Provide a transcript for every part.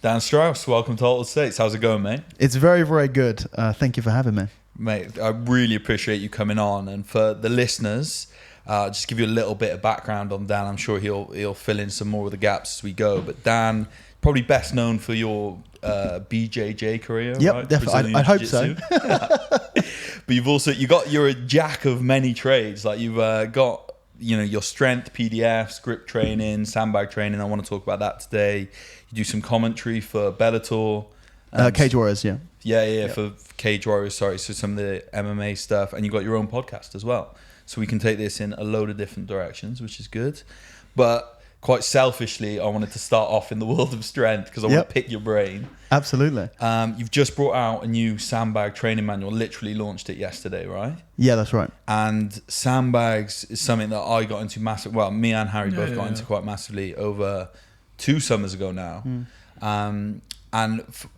Dan Strauss, welcome to Altered States. How's it going, mate? It's very, very good. Thank you for having me. Mate, I really appreciate you coming on. And for the listeners, just give you a little bit of background on Dan. I'm sure he'll fill in some more of the gaps as we go. But Dan, probably best known for your BJJ career, yep, right? definitely. I hope so. But you're a jack of many trades. Like you've got your strength PDFs, grip training, sandbag training. I want to talk about that today. You do some commentary for Bellator. Cage Warriors, yeah. Yeah, for Cage Warriors, sorry. So some of the MMA stuff. And you got your own podcast as well. So we can take this in a load of different directions, which is good. But quite selfishly, I wanted to start off in the world of strength because I want to pick your brain. Absolutely. You've just brought out a new sandbag training manual, literally launched it yesterday, right? Yeah, that's right. And sandbags is something that I got into massive. Well, me and Harry both got into quite massively over 2 summers ago now. And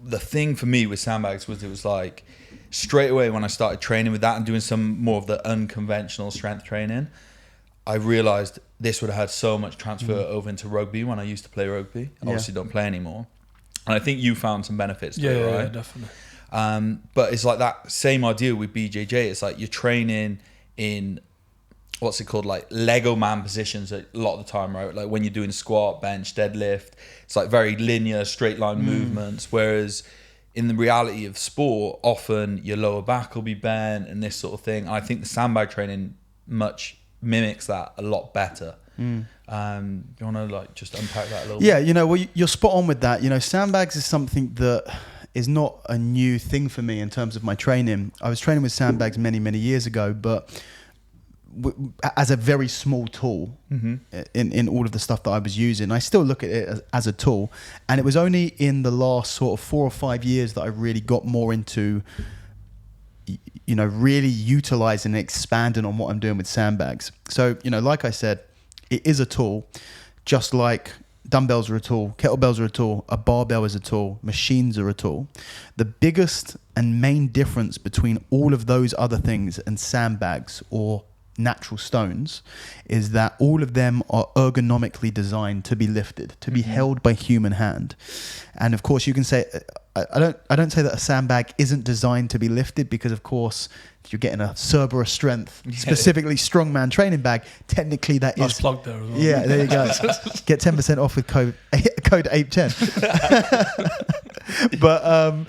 the thing for me with sandbags was it was like straight away when I started training with that and doing some more of the unconventional strength training, I realized this would have had so much transfer over into rugby when I used to play rugby. I obviously don't play anymore. And I think you found some benefits to it, right? Yeah, definitely. But it's like that same idea with BJJ. It's like you're training in what's it called, like Lego man positions a lot of the time, right? Like when you're doing squat, bench, deadlift, it's like very linear, straight line movements. Whereas in the reality of sport, often your lower back will be bent and this sort of thing. I think the sandbag training much mimics that a lot better. You want to just unpack that a little bit? Yeah, well, you're spot on with that. Sandbags is something that is not a new thing for me in terms of my training. I was training with sandbags many, many years ago, but as a very small tool in all of the stuff that I was using. I still look at it as a tool. And it was only in the last sort of 4 or 5 years that I really got more into really utilizing and expanding on what I'm doing with sandbags. So, like I said, it is a tool, just like dumbbells are a tool, kettlebells are a tool, a barbell is a tool, machines are a tool. The biggest and main difference between all of those other things and sandbags or natural stones is that all of them are ergonomically designed to be lifted, to be held by human hand. And of course you can say, I don't say that a sandbag isn't designed to be lifted, because of course if you're getting a Cerberus strength, specifically strongman training bag, technically that is plugged there as well. Yeah, there you go. Get 10% off with code 810. But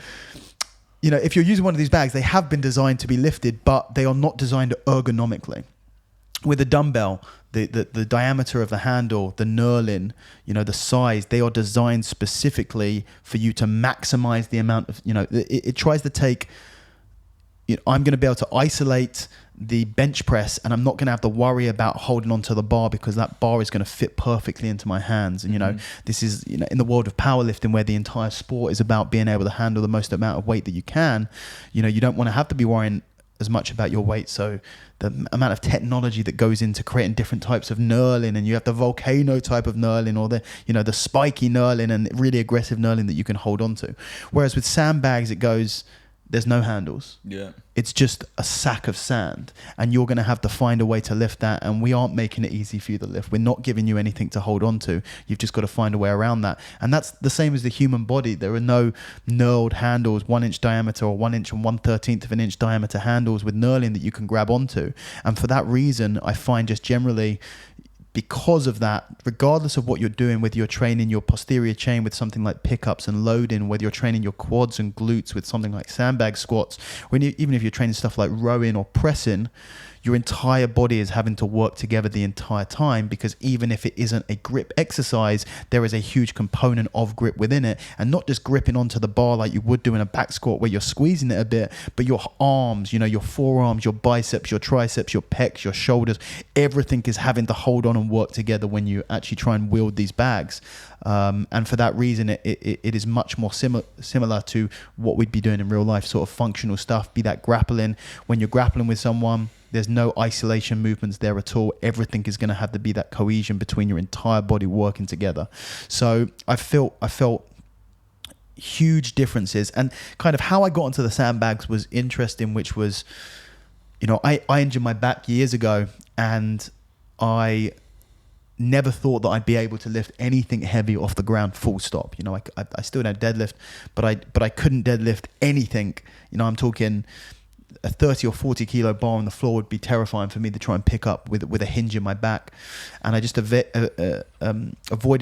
if you're using one of these bags, they have been designed to be lifted, but they are not designed ergonomically. With a dumbbell, the diameter of the handle, the knurling, the size, they are designed specifically for you to maximize the amount of, it tries to take, I'm going to be able to isolate the bench press and I'm not going to have to worry about holding onto the bar because that bar is going to fit perfectly into my hands. And, this is, in the world of powerlifting where the entire sport is about being able to handle the most amount of weight that you can, you don't want to have to be worrying as much about your weight. So the amount of technology that goes into creating different types of knurling, and you have the volcano type of knurling or the spiky knurling and really aggressive knurling that you can hold on to. Whereas with sandbags, it goes, there's no handles. Yeah. It's just a sack of sand, and you're going to have to find a way to lift that. And we aren't making it easy for you to lift. We're not giving you anything to hold on to. You've just got to find a way around that. And that's the same as the human body. There are no knurled handles, 1 inch diameter or 1 inch and 1/13 of an inch diameter handles with knurling that you can grab onto. And for that reason, I find just generally, because of that, regardless of what you're doing, whether you're training your posterior chain with something like pickups and loading, whether you're training your quads and glutes with something like sandbag squats, even if you're training stuff like rowing or pressing, your entire body is having to work together the entire time, because even if it isn't a grip exercise, there is a huge component of grip within it, and not just gripping onto the bar like you would do in a back squat where you're squeezing it a bit, but your arms, you know, your forearms, your biceps, your triceps, your pecs, your shoulders, everything is having to hold on and work together when you actually try and wield these bags. And for that reason, it is much more similar to what we'd be doing in real life, sort of functional stuff, be that grappling. When you're grappling with someone, there's no isolation movements there at all. Everything is going to have to be that cohesion between your entire body working together. So I felt huge differences, and kind of how I got into the sandbags was interesting, which was, you know, I injured my back years ago, and I never thought that I'd be able to lift anything heavy off the ground, full stop. You know, I still don't deadlift, but I couldn't deadlift anything. You know, I'm talking a 30 or 40 kilo bar on the floor would be terrifying for me to try and pick up with a hinge in my back. And I just avoided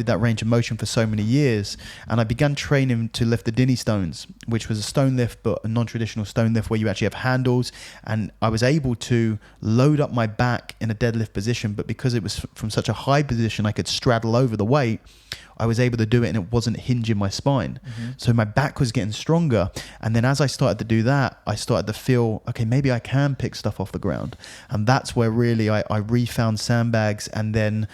that range of motion for so many years. And I began training to lift the Dinny stones, which was a stone lift, but a non-traditional stone lift where you actually have handles. And I was able to load up my back in a deadlift position, but because it was from such a high position, I could straddle over the weight. I was able to do it, and it wasn't hinging my spine. Mm-hmm. So my back was getting stronger. And then as I started to do that, I started to feel, okay, maybe I can pick stuff off the ground. And that's where really I refound sandbags, and then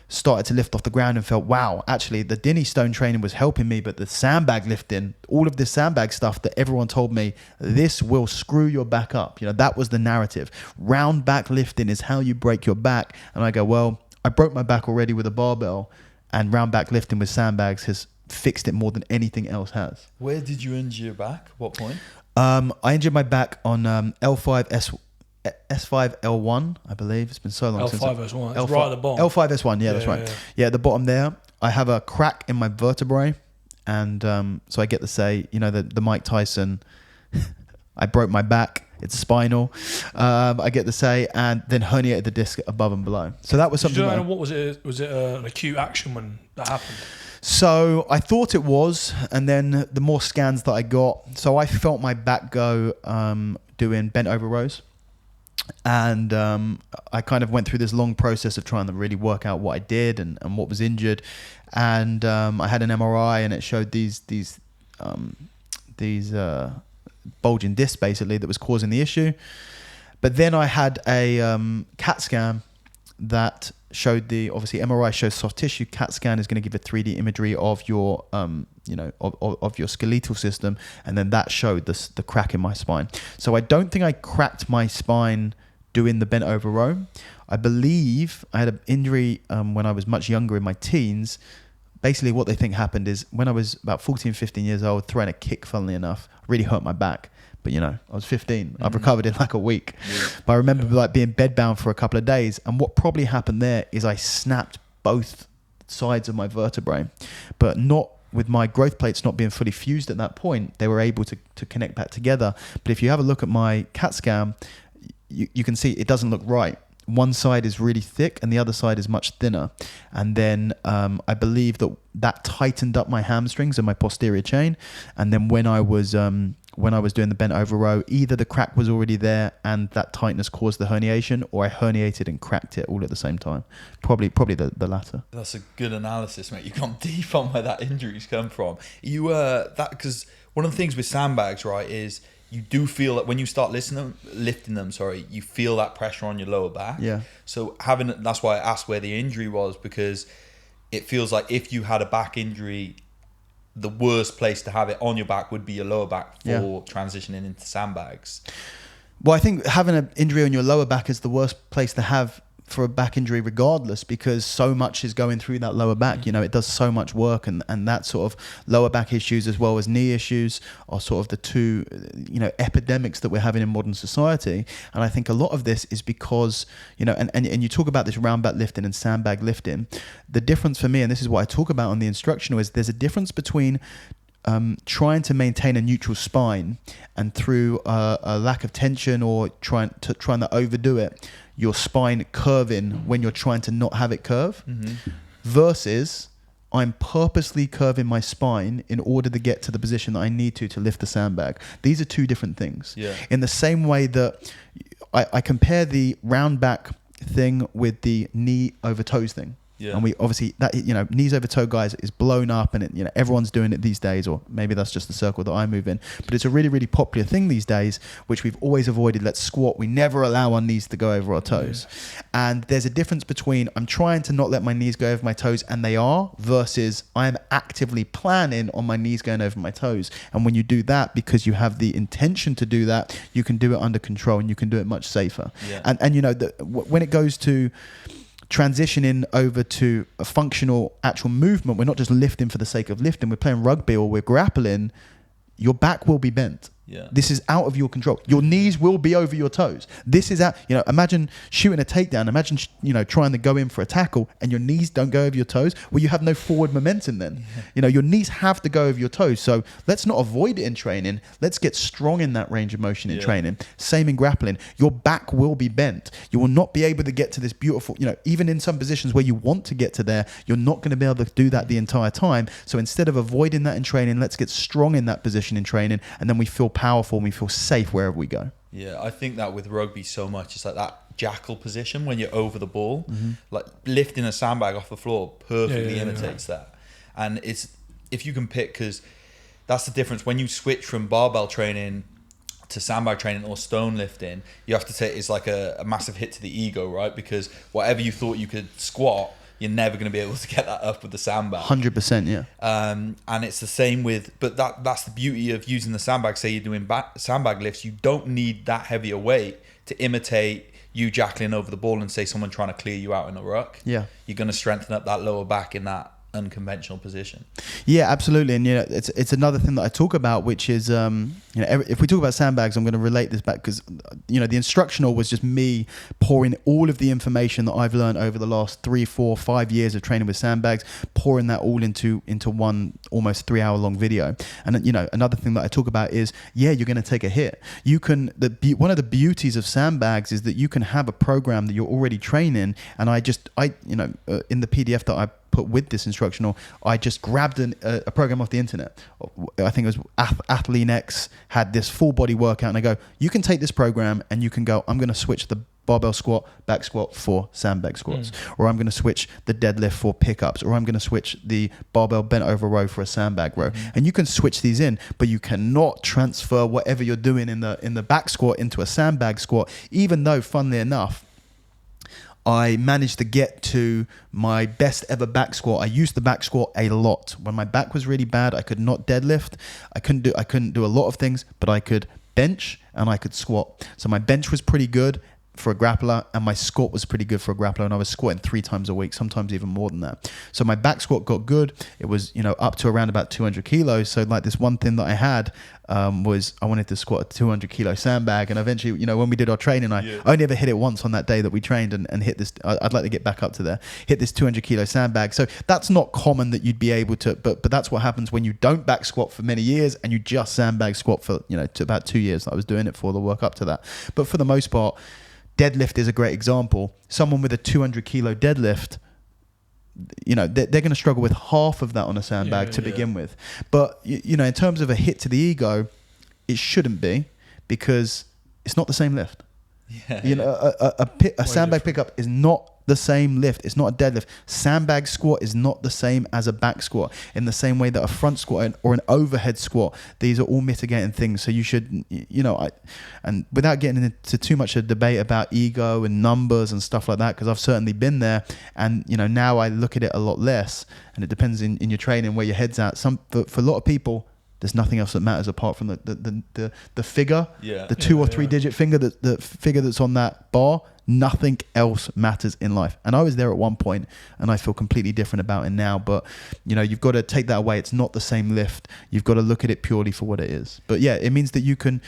started to lift off the ground and felt, wow, actually the Dinny stone training was helping me, but the sandbag lifting, all of this sandbag stuff that everyone told me, this will screw your back up. You know, that was the narrative. Round back lifting is how you break your back. And I go, well, I broke my back already with a barbell, and round back lifting with sandbags has fixed it more than anything else has. Where did you injure your back? What point? I injured my back on S5 L1, I believe. It's been so long since. L5 S1. It's right at the bottom. L5 S1, yeah, that's right. Yeah, at the bottom there, I have a crack in my vertebrae, and so I get to say, you know, the Mike Tyson, I broke my back. It's spinal. I get to say, and then herniated the disc above and below. So that was something. What was it? Was it an acute action when that happened? So I thought it was, and then the more scans that I got, so I felt my back go doing bent over rows, and I kind of went through this long process of trying to really work out what I did and what was injured, and I had an MRI, and it showed these bulging discs basically that was causing the issue. But then I had a CAT scan that showed obviously MRI shows soft tissue. CAT scan is going to give a 3D imagery of your of your skeletal system, and then that showed the crack in my spine. So I don't think I cracked my spine doing the bent over row. I believe I had an injury when I was much younger, in my teens. Basically what they think happened is when I was about 14, 15 years old, throwing a kick, funnily enough, really hurt my back. But, you know, I was 15. I've recovered in like a week. Yeah. But I remember like being bedbound for a couple of days. And what probably happened there is I snapped both sides of my vertebrae, but not with my growth plates not being fully fused at that point. They were able to connect back together. But if you have a look at my CAT scan, you can see it doesn't look right. One side is really thick and the other side is much thinner. And then I believe that tightened up my hamstrings and my posterior chain. And then when I was doing the bent over row, either the crack was already there and that tightness caused the herniation, or I herniated and cracked it all at the same time. Probably the latter. That's a good analysis, mate. You've gone deep on where that injury's come from. Because one of the things with sandbags, right, is you do feel that when you start lifting them, you feel that pressure on your lower back. Yeah. So that's why I asked where the injury was, because it feels like if you had a back injury, the worst place to have it on your back would be your lower back for transitioning into sandbags. Well, I think having an injury on your lower back is the worst place to have for a back injury regardless, because so much is going through that lower back. You know, it does so much work, and that sort of lower back issues as well as knee issues are sort of the two, you know, epidemics that we're having in modern society. And I think a lot of this is because, you know, and you talk about this round back lifting and sandbag lifting. The difference for me, and this is what I talk about on the instructional, is there's a difference between trying to maintain a neutral spine and through a lack of tension or trying to overdo it, your spine curving when you're trying to not have it curve, versus I'm purposely curving my spine in order to get to the position that I need to lift the sandbag. These are two different things. Yeah. In the same way that I compare the round back thing with the knee over toes thing. Yeah. And we obviously, that, knees over toe guys is blown up, and everyone's doing it these days, or maybe that's just the circle that I move in. But it's a really, really popular thing these days, which we've always avoided. Let's squat. We never allow our knees to go over our toes. Yeah. And there's a difference between I'm trying to not let my knees go over my toes, and they are, versus I'm actively planning on my knees going over my toes. And when you do that, because you have the intention to do that, you can do it under control, and you can do it much safer. Yeah. And when it goes to transitioning over to a functional actual movement, we're not just lifting for the sake of lifting. We're playing rugby or we're grappling. Your back will be bent. Yeah. This is out of your control. Your knees will be over your toes. This is out, imagine shooting a takedown. Imagine, trying to go in for a tackle and your knees don't go over your toes. Well, you have no forward momentum then. Yeah. Your knees have to go over your toes. So let's not avoid it in training. Let's get strong in that range of motion in training. Same in grappling. Your back will be bent. You will not be able to get to this beautiful, even in some positions where you want to get to there, you're not going to be able to do that the entire time. So instead of avoiding that in training, let's get strong in that position in training, and then we feel powerful and we feel safe wherever we go. Yeah, I think that with rugby so much, it's like that jackal position when you're over the ball, like lifting a sandbag off the floor perfectly imitates that. And it's, if you can pick, because that's the difference when you switch from barbell training to sandbag training or stone lifting, you have to take, it's like a massive hit to the ego, right? Because whatever you thought you could squat, you're never going to be able to get that up with the sandbag. 100%, yeah. And it's the same with, but that's the beauty of using the sandbag. Say you're doing sandbag lifts, you don't need that heavier weight to imitate you jackling over the ball and say someone trying to clear you out in a ruck. Yeah. You're going to strengthen up that lower back in that unconventional position. Yeah, absolutely. And it's another thing that I talk about, which is if we talk about sandbags, I'm going to relate this back because the instructional was just me pouring all of the information that I've learned over the last 3, 4, 5 years of training with sandbags, pouring that all into one almost 3 hour long video. And another thing that I talk about is you're going to take a hit. You can one of the beauties of sandbags is that you can have a program that you're already training, and in the PDF that I put with this instructional, I just grabbed a program off the internet. I think it was Athlean-X had this full body workout, and I go, you can take this program and you can go, I'm going to switch the barbell squat, back squat for sandbag squats, or I'm going to switch the deadlift for pickups, or I'm going to switch the barbell bent over row for a sandbag row. And you can switch these in, but you cannot transfer whatever you're doing in the back squat into a sandbag squat, even though, funnily enough, I managed to get to my best ever back squat. I used the back squat a lot. When my back was really bad, I could not deadlift. I couldn't do a lot of things, but I could bench and I could squat. So my bench was pretty good for a grappler, and my squat was pretty good for a grappler, and I was squatting 3 times a week, sometimes even more than that. So my back squat got good. It was up to around about 200 kilos. So like this one thing that I had was I wanted to squat a 200 kilo sandbag, and eventually when we did our training, I only ever hit it once on that day that we trained, and hit this. I'd like to get back up to there, hit this 200 kilo sandbag. So that's not common that you'd be able to, but that's what happens when you don't back squat for many years and you just sandbag squat for to about 2 years that I was doing it for the work up to that. But for the most part, deadlift is a great example. Someone with a 200 kilo deadlift, they're going to struggle with half of that on a sandbag to begin with. But, in terms of a hit to the ego, it shouldn't be, because it's not the same lift. A sandbag pickup is not the same lift. It's not a deadlift. Sandbag squat is not the same as a back squat, in the same way that a front squat or an overhead squat, these are all mitigating things. So you should, and without getting into too much of a debate about ego and numbers and stuff like that, because I've certainly been there, and now I look at it a lot less, and it depends in your training where your head's at. For a lot of people, there's nothing else that matters apart from the figure, the 2 or 3 digit finger, the figure that's on that bar. Nothing else matters in life. And I was there at one point, and I feel completely different about it now. But you've got to take that away. It's not the same lift. You've got to look at it purely for what it is. But yeah, it means that you can,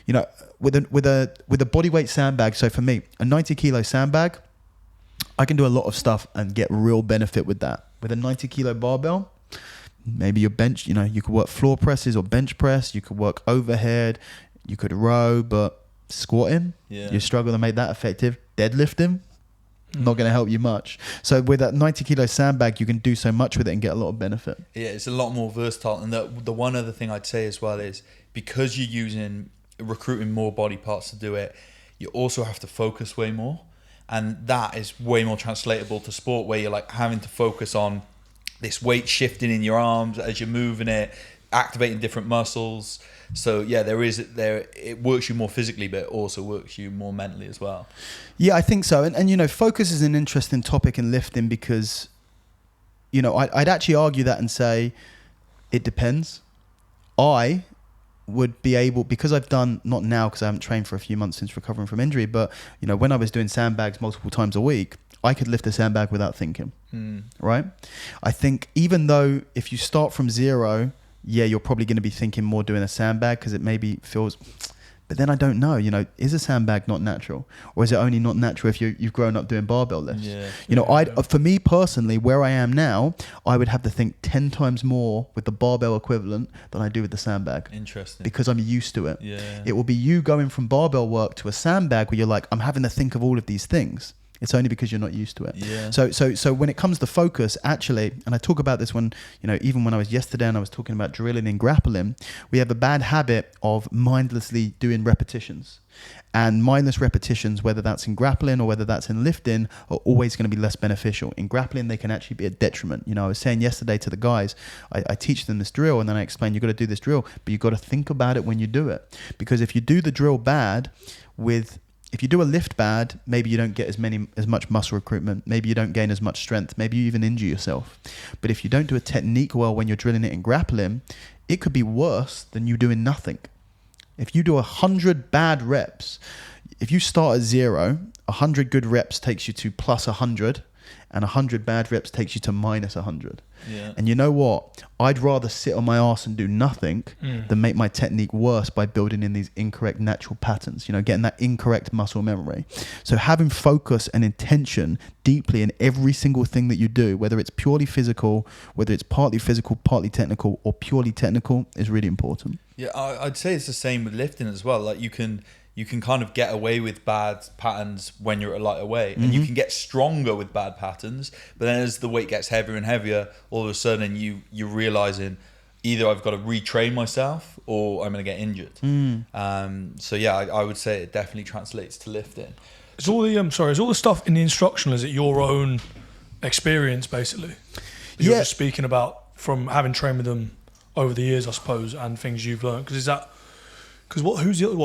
with a bodyweight sandbag. So for me, a 90 kilo sandbag, I can do a lot of stuff and get real benefit with that. With a 90 kilo barbell, maybe your bench, you could work floor presses or bench press. You could work overhead. You could row, but squatting, you struggle to make that effective. Deadlifting, not going to help you much. So with that 90 kilo sandbag, you can do so much with it and get a lot of benefit. Yeah, it's a lot more versatile. And the one other thing I'd say as well is, because you're recruiting more body parts to do it, you also have to focus way more. And that is way more translatable to sport, where you're like having to focus on this weight shifting in your arms as you're moving it, activating different muscles. So yeah, it works you more physically, but it also works you more mentally as well. Yeah, I think so. And focus is an interesting topic in lifting, because I'd actually argue that and say it depends. I would be able, because I've done, not now because I haven't trained for a few months since recovering from injury, but when I was doing sandbags multiple times a week, I could lift a sandbag without thinking. Right? I think even though if you start from zero, yeah, you're probably going to be thinking more doing a sandbag because it maybe feels, but then I don't know, is a sandbag not natural, or is it only not natural if you've grown up doing barbell lifts? For me personally, where I am now, I would have to think 10 times more with the barbell equivalent than I do with the sandbag. Interesting. Because I'm used to it. Yeah. It will be you going from barbell work to a sandbag where you're like, I'm having to think of all of these things. It's only because you're not used to it. Yeah. So when it comes to focus, actually, and I talk about this when, even when I was yesterday and I was talking about drilling and grappling, we have a bad habit of mindlessly doing repetitions. And mindless repetitions, whether that's in grappling or whether that's in lifting, are always going to be less beneficial. In grappling, they can actually be a detriment. I was saying yesterday to the guys, I teach them this drill and then I explain, you've got to do this drill, but you've got to think about it when you do it. Because if you do the drill bad if you do a lift bad, maybe you don't get as much muscle recruitment. Maybe you don't gain as much strength. Maybe you even injure yourself. But if you don't do a technique well when you're drilling it in grappling, it could be worse than you doing nothing. If you do 100 bad reps, if you start at 0, 100 good reps takes you to plus 100, and 100 bad reps takes you to minus 100. Yeah. And you know what? I'd rather sit on my ass and do nothing than make my technique worse by building in these incorrect natural patterns, getting that incorrect muscle memory. So having focus and intention deeply in every single thing that you do, whether it's purely physical, whether it's partly physical, partly technical, or purely technical, is really important. Yeah, I'd say it's the same with lifting as well. Like you can kind of get away with bad patterns when you're at a lighter weight, and you can get stronger with bad patterns. But then as the weight gets heavier and heavier, all of a sudden you're realizing either I've got to retrain myself or I'm going to get injured. So yeah, I would say it definitely translates to lifting. Is all the stuff in the instructional, is it your own experience basically? You're just speaking about from having trained with them over the years, I suppose, and things you've learned. Because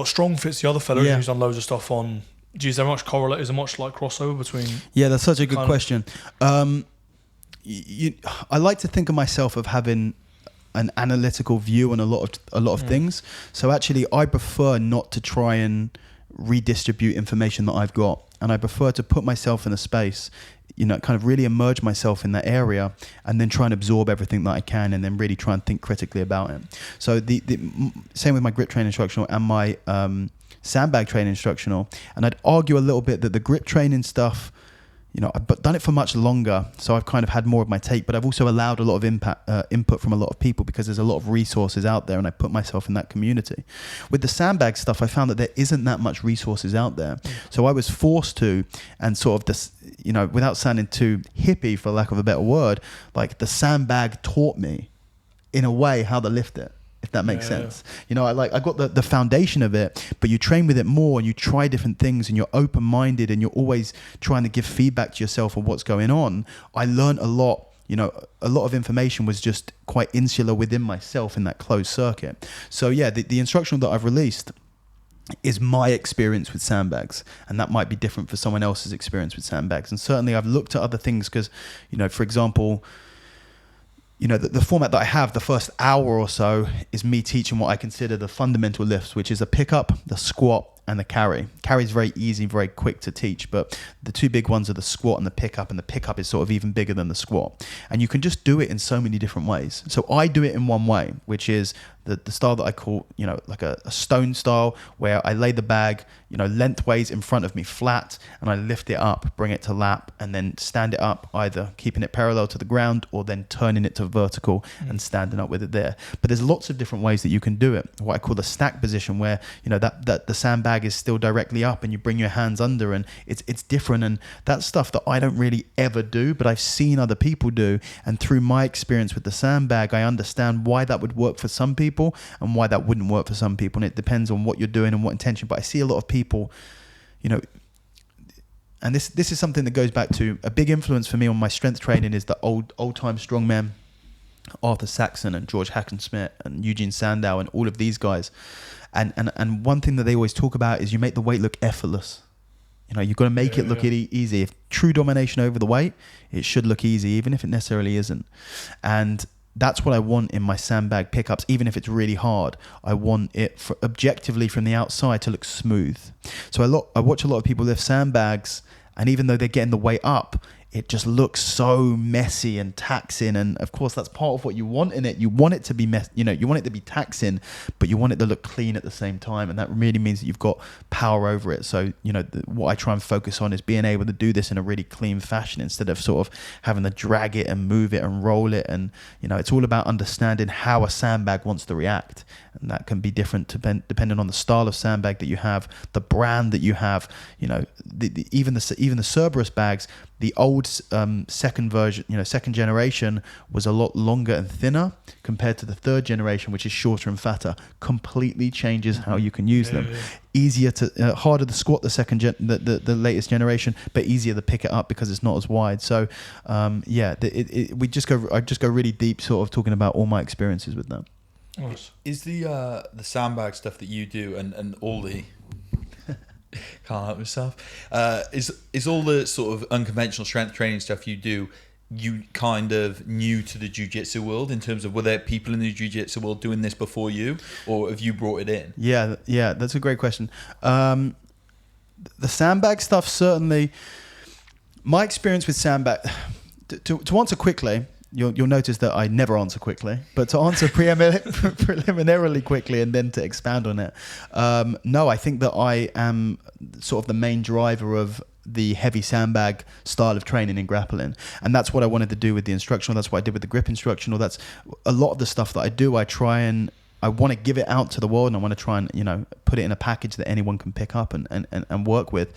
Strong Fit's the other fellow who's done loads of stuff on. Is there much correlate? Is there much like crossover between? Yeah, that's such a good question. I like to think of myself of having an analytical view on a lot of things. So actually, I prefer not to try and redistribute information that I've got, and I prefer to put myself in a space, kind of really immerse myself in that area and then try and absorb everything that I can and then really try and think critically about it. So the same with my grip training instructional and my sandbag training instructional. And I'd argue a little bit that the grip training stuff, I've done it for much longer, so I've kind of had more of my take, but I've also allowed a lot of input from a lot of people because there's a lot of resources out there and I put myself in that community. With the sandbag stuff, I found that there isn't that much resources out there. So I was forced to, and sort of this, without sounding too hippie for lack of a better word, like the sandbag taught me in a way how to lift it. If that makes sense. I got the foundation of it, but you train with it more and you try different things and you're open-minded and you're always trying to give feedback to yourself on what's going on. I learned a lot. A lot of information was just quite insular within myself in that closed circuit. So yeah, the instructional that I've released is my experience with sandbags, and that might be different for someone else's experience with sandbags. And certainly I've looked at other things because, for example, the format that I have, the first hour or so, is me teaching what I consider the fundamental lifts, which is a pickup, the squat, and the carry. Carry is very easy, very quick to teach, but the two big ones are the squat and the pickup is sort of even bigger than the squat. And you can just do it in so many different ways. So I do it in one way, which is the style that I call, like a stone style, where I lay the bag, lengthways in front of me flat, and I lift it up, bring it to lap, and then stand it up, either keeping it parallel to the ground or then turning it to vertical and standing up with it there. But there's lots of different ways that you can do it. What I call the stack position, where that the sandbag is still directly up and you bring your hands under, and it's different. And that's stuff that I don't really ever do, but I've seen other people do. And through my experience with the sandbag, I understand why that would work for some people and why that wouldn't work for some people. And it depends on what you're doing and what intention. But I see a lot of people, and this is something that goes back to a big influence for me on my strength training is the old time strongmen, Arthur Saxon and George Hackenschmidt and Eugene Sandow and all of these guys. And one thing that they always talk about is you make the weight look effortless. You've got to make it look easy. If true domination over the weight, it should look easy, even if it necessarily isn't. And that's what I want in my sandbag pickups, even if it's really hard. I want it objectively from the outside to look smooth. So I watch a lot of people lift sandbags, and even though they're getting the weight up, it just looks so messy and taxing. And of course, that's part of what you want in it. You want it to be you want it to be taxing, but you want it to look clean at the same time. And that really means that you've got power over it. So, what I try and focus on is being able to do this in a really clean fashion instead of sort of having to drag it and move it and roll it. And, it's all about understanding how a sandbag wants to react. And that can be different depending on the style of sandbag that you have, the brand that you have. Even the Cerberus bags, the old second version, second generation was a lot longer and thinner compared to the third generation, which is shorter and fatter. Completely changes how you can use them. Easier to harder to squat the latest generation, but easier to pick it up because it's not as wide. So I just go really deep, sort of talking about all my experiences with them. Nice. Is the sandbag stuff that you do and all the can't help myself is all the sort of unconventional strength training stuff you do, you kind of new to the jiu-jitsu world in terms of, were there people in the jiu-jitsu world doing this before you, or have you brought it in? Yeah, that's a great question. The sandbag stuff, certainly my experience with sandbag, to answer quickly, you'll notice that I never answer quickly, but to answer preliminarily quickly and then to expand on it. No, I think that I am sort of the main driver of the heavy sandbag style of training in grappling. And that's what I wanted to do with the instructional. That's what I did with the grip instructional. That's a lot of the stuff that I do. I want to give it out to the world, and I want to try and, put it in a package that anyone can pick up and work with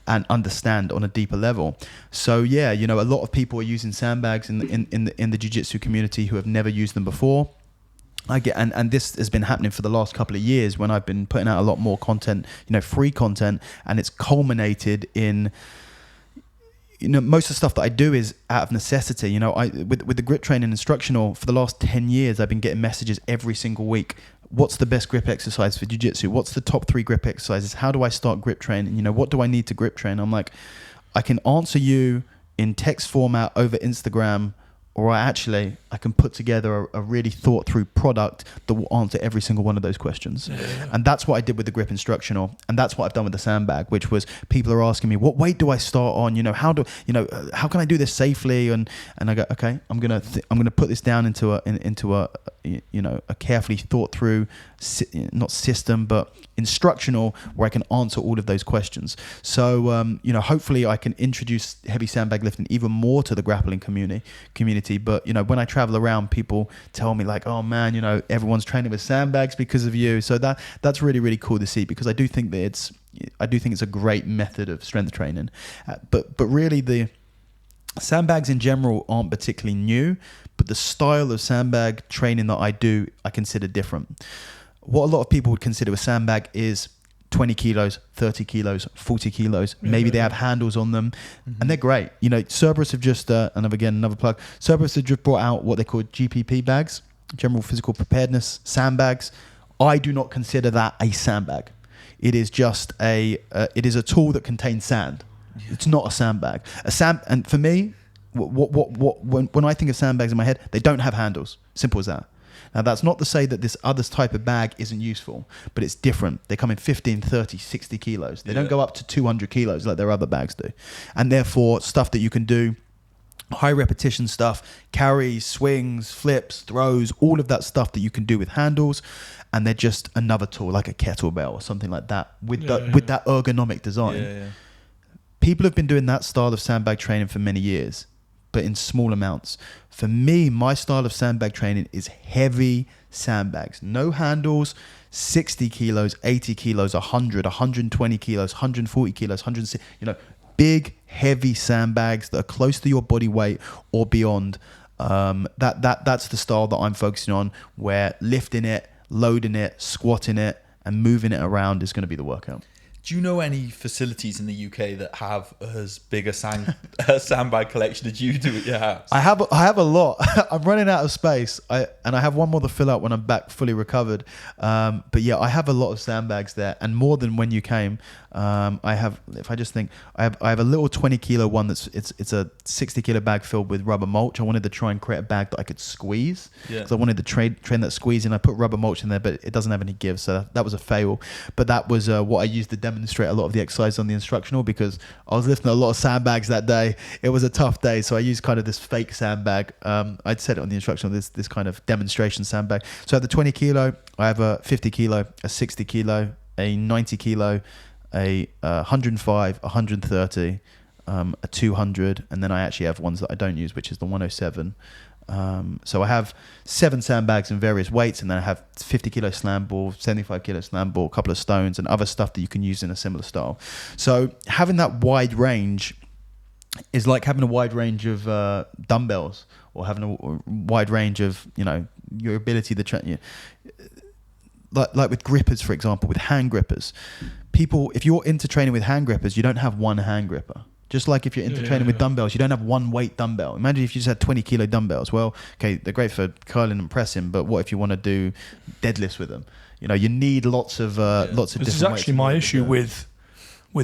and understand on a deeper level. So a lot of people are using sandbags in the jiu-jitsu community who have never used them before. And this has been happening for the last couple of years when I've been putting out a lot more content, free content, and it's culminated in, most of the stuff that I do is out of necessity. With the grip training instructional for the last 10 years, I've been getting messages every single week. What's the best grip exercise for jiu-jitsu? What's the top 3 grip exercises? How do I start grip training? What do I need to grip train? I'm like, I can answer you in text format over Instagram, or I can put together a really thought through product that will answer every single one of those questions. Yeah. And that's what I did with the grip instructional. And that's what I've done with the sandbag, which was people are asking me, what weight do I start on? How can I do this safely? And I go, okay, I'm going to put this down into a carefully thought through, not system, but instructional, where I can answer all of those questions. So, hopefully I can introduce heavy sandbag lifting even more to the grappling community. But, when I travel around, people tell me like, oh man, everyone's training with sandbags because of you. So that's really, really cool to see, because I do think it's a great method of strength training. But really the sandbags in general aren't particularly new, but the style of sandbag training that I do, I consider different. What a lot of people would consider a sandbag is 20 kilos, 30 kilos, 40 kilos. Maybe they have handles on them, and they're great. Cerberus have just, another plug, Cerberus have just brought out what they call GPP bags, general physical preparedness sandbags. I do not consider that a sandbag. It is just it is a tool that contains sand. It's not a sandbag. And for me, when I think of sandbags in my head, they don't have handles. Simple as that. Now, that's not to say that this other type of bag isn't useful, but it's different. They come in 15, 30, 60 kilos. They don't go up to 200 kilos like their other bags do. And therefore, stuff that you can do high repetition stuff, carries, swings, flips, throws, all of that stuff that you can do with handles, and they're just another tool like a kettlebell or something like that with that ergonomic design. People have been doing that style of sandbag training for many years, but in small amounts. For me, my style of sandbag training is heavy sandbags, no handles, 60 kilos, 80 kilos, 100, 120 kilos, 140 kilos, 160, big, heavy sandbags that are close to your body weight or beyond. That's the style that I'm focusing on, where lifting it, loading it, squatting it, and moving it around is going to be the workout. Do you know any facilities in the UK that have as big a sandbag collection as you do at your house? I have a lot. I'm running out of space. I have one more to fill out when I'm back fully recovered. But yeah, I have a lot of sandbags there, and more than when you came. I have a little 20 kilo one it's a 60 kilo bag filled with rubber mulch. I wanted to try and create a bag that I could squeeze, because I wanted to train that squeezing. I put rubber mulch in there, but it doesn't have any give, so that was a fail. But that was what I used to demonstrate a lot of the exercise on the instructional, because I was lifting a lot of sandbags that day. It was a tough day, so I used kind of this fake sandbag. I'd said it on the instructional, this kind of demonstration sandbag. So I have the 20 kilo, I have a 50 kilo, a 60 kilo, a 90 kilo, a 105, 130, a 200, and then I actually have ones that I don't use, which is the 107. So I have 7 sandbags in various weights, and then I have 50 kilo slam ball, 75 kilo slam ball, a couple of stones, and other stuff that you can use in a similar style. So having that wide range is like having a wide range of dumbbells, or having a wide range of your ability to train. Like with grippers, for example, with hand grippers. People, if you're into training with hand grippers, you don't have one hand gripper. Just like if you're into training with dumbbells, you don't have one weight dumbbell. Imagine if you just had 20 kilo dumbbells. Well, okay, they're great for curling and pressing, but what if you want to do deadlifts with them? You need lots of different weights. This is actually my issue with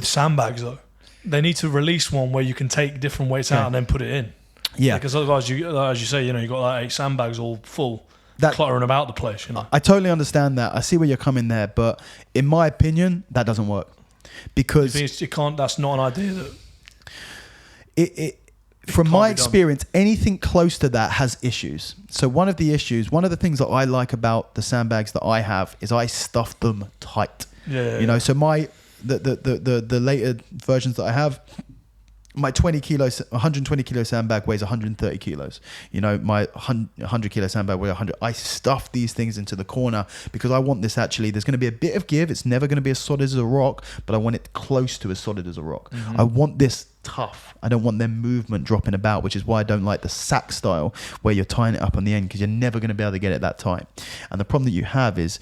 sandbags, though. They need to release one where you can take different weights out and then put it in. Yeah. Because otherwise, as you say, you got like 8 sandbags all full. Cluttering about the place, I totally understand that. I see where you're coming there, but in my opinion, that doesn't work, because you can't. That's not an idea that. From my experience, anything close to that has issues. So one of the things that I like about the sandbags that I have is I stuff them tight. So the later versions that I have, my 120 kilo sandbag weighs 130 kilos. My 100 kilo sandbag weighs 100. I stuff these things into the corner because I want this there's going to be a bit of give. It's never going to be as solid as a rock, but I want it close to as solid as a rock. Mm-hmm. I want this tough. I don't want their movement dropping about, which is why I don't like the sack style where you're tying it up on the end, because you're never going to be able to get it that tight. And the problem that you have is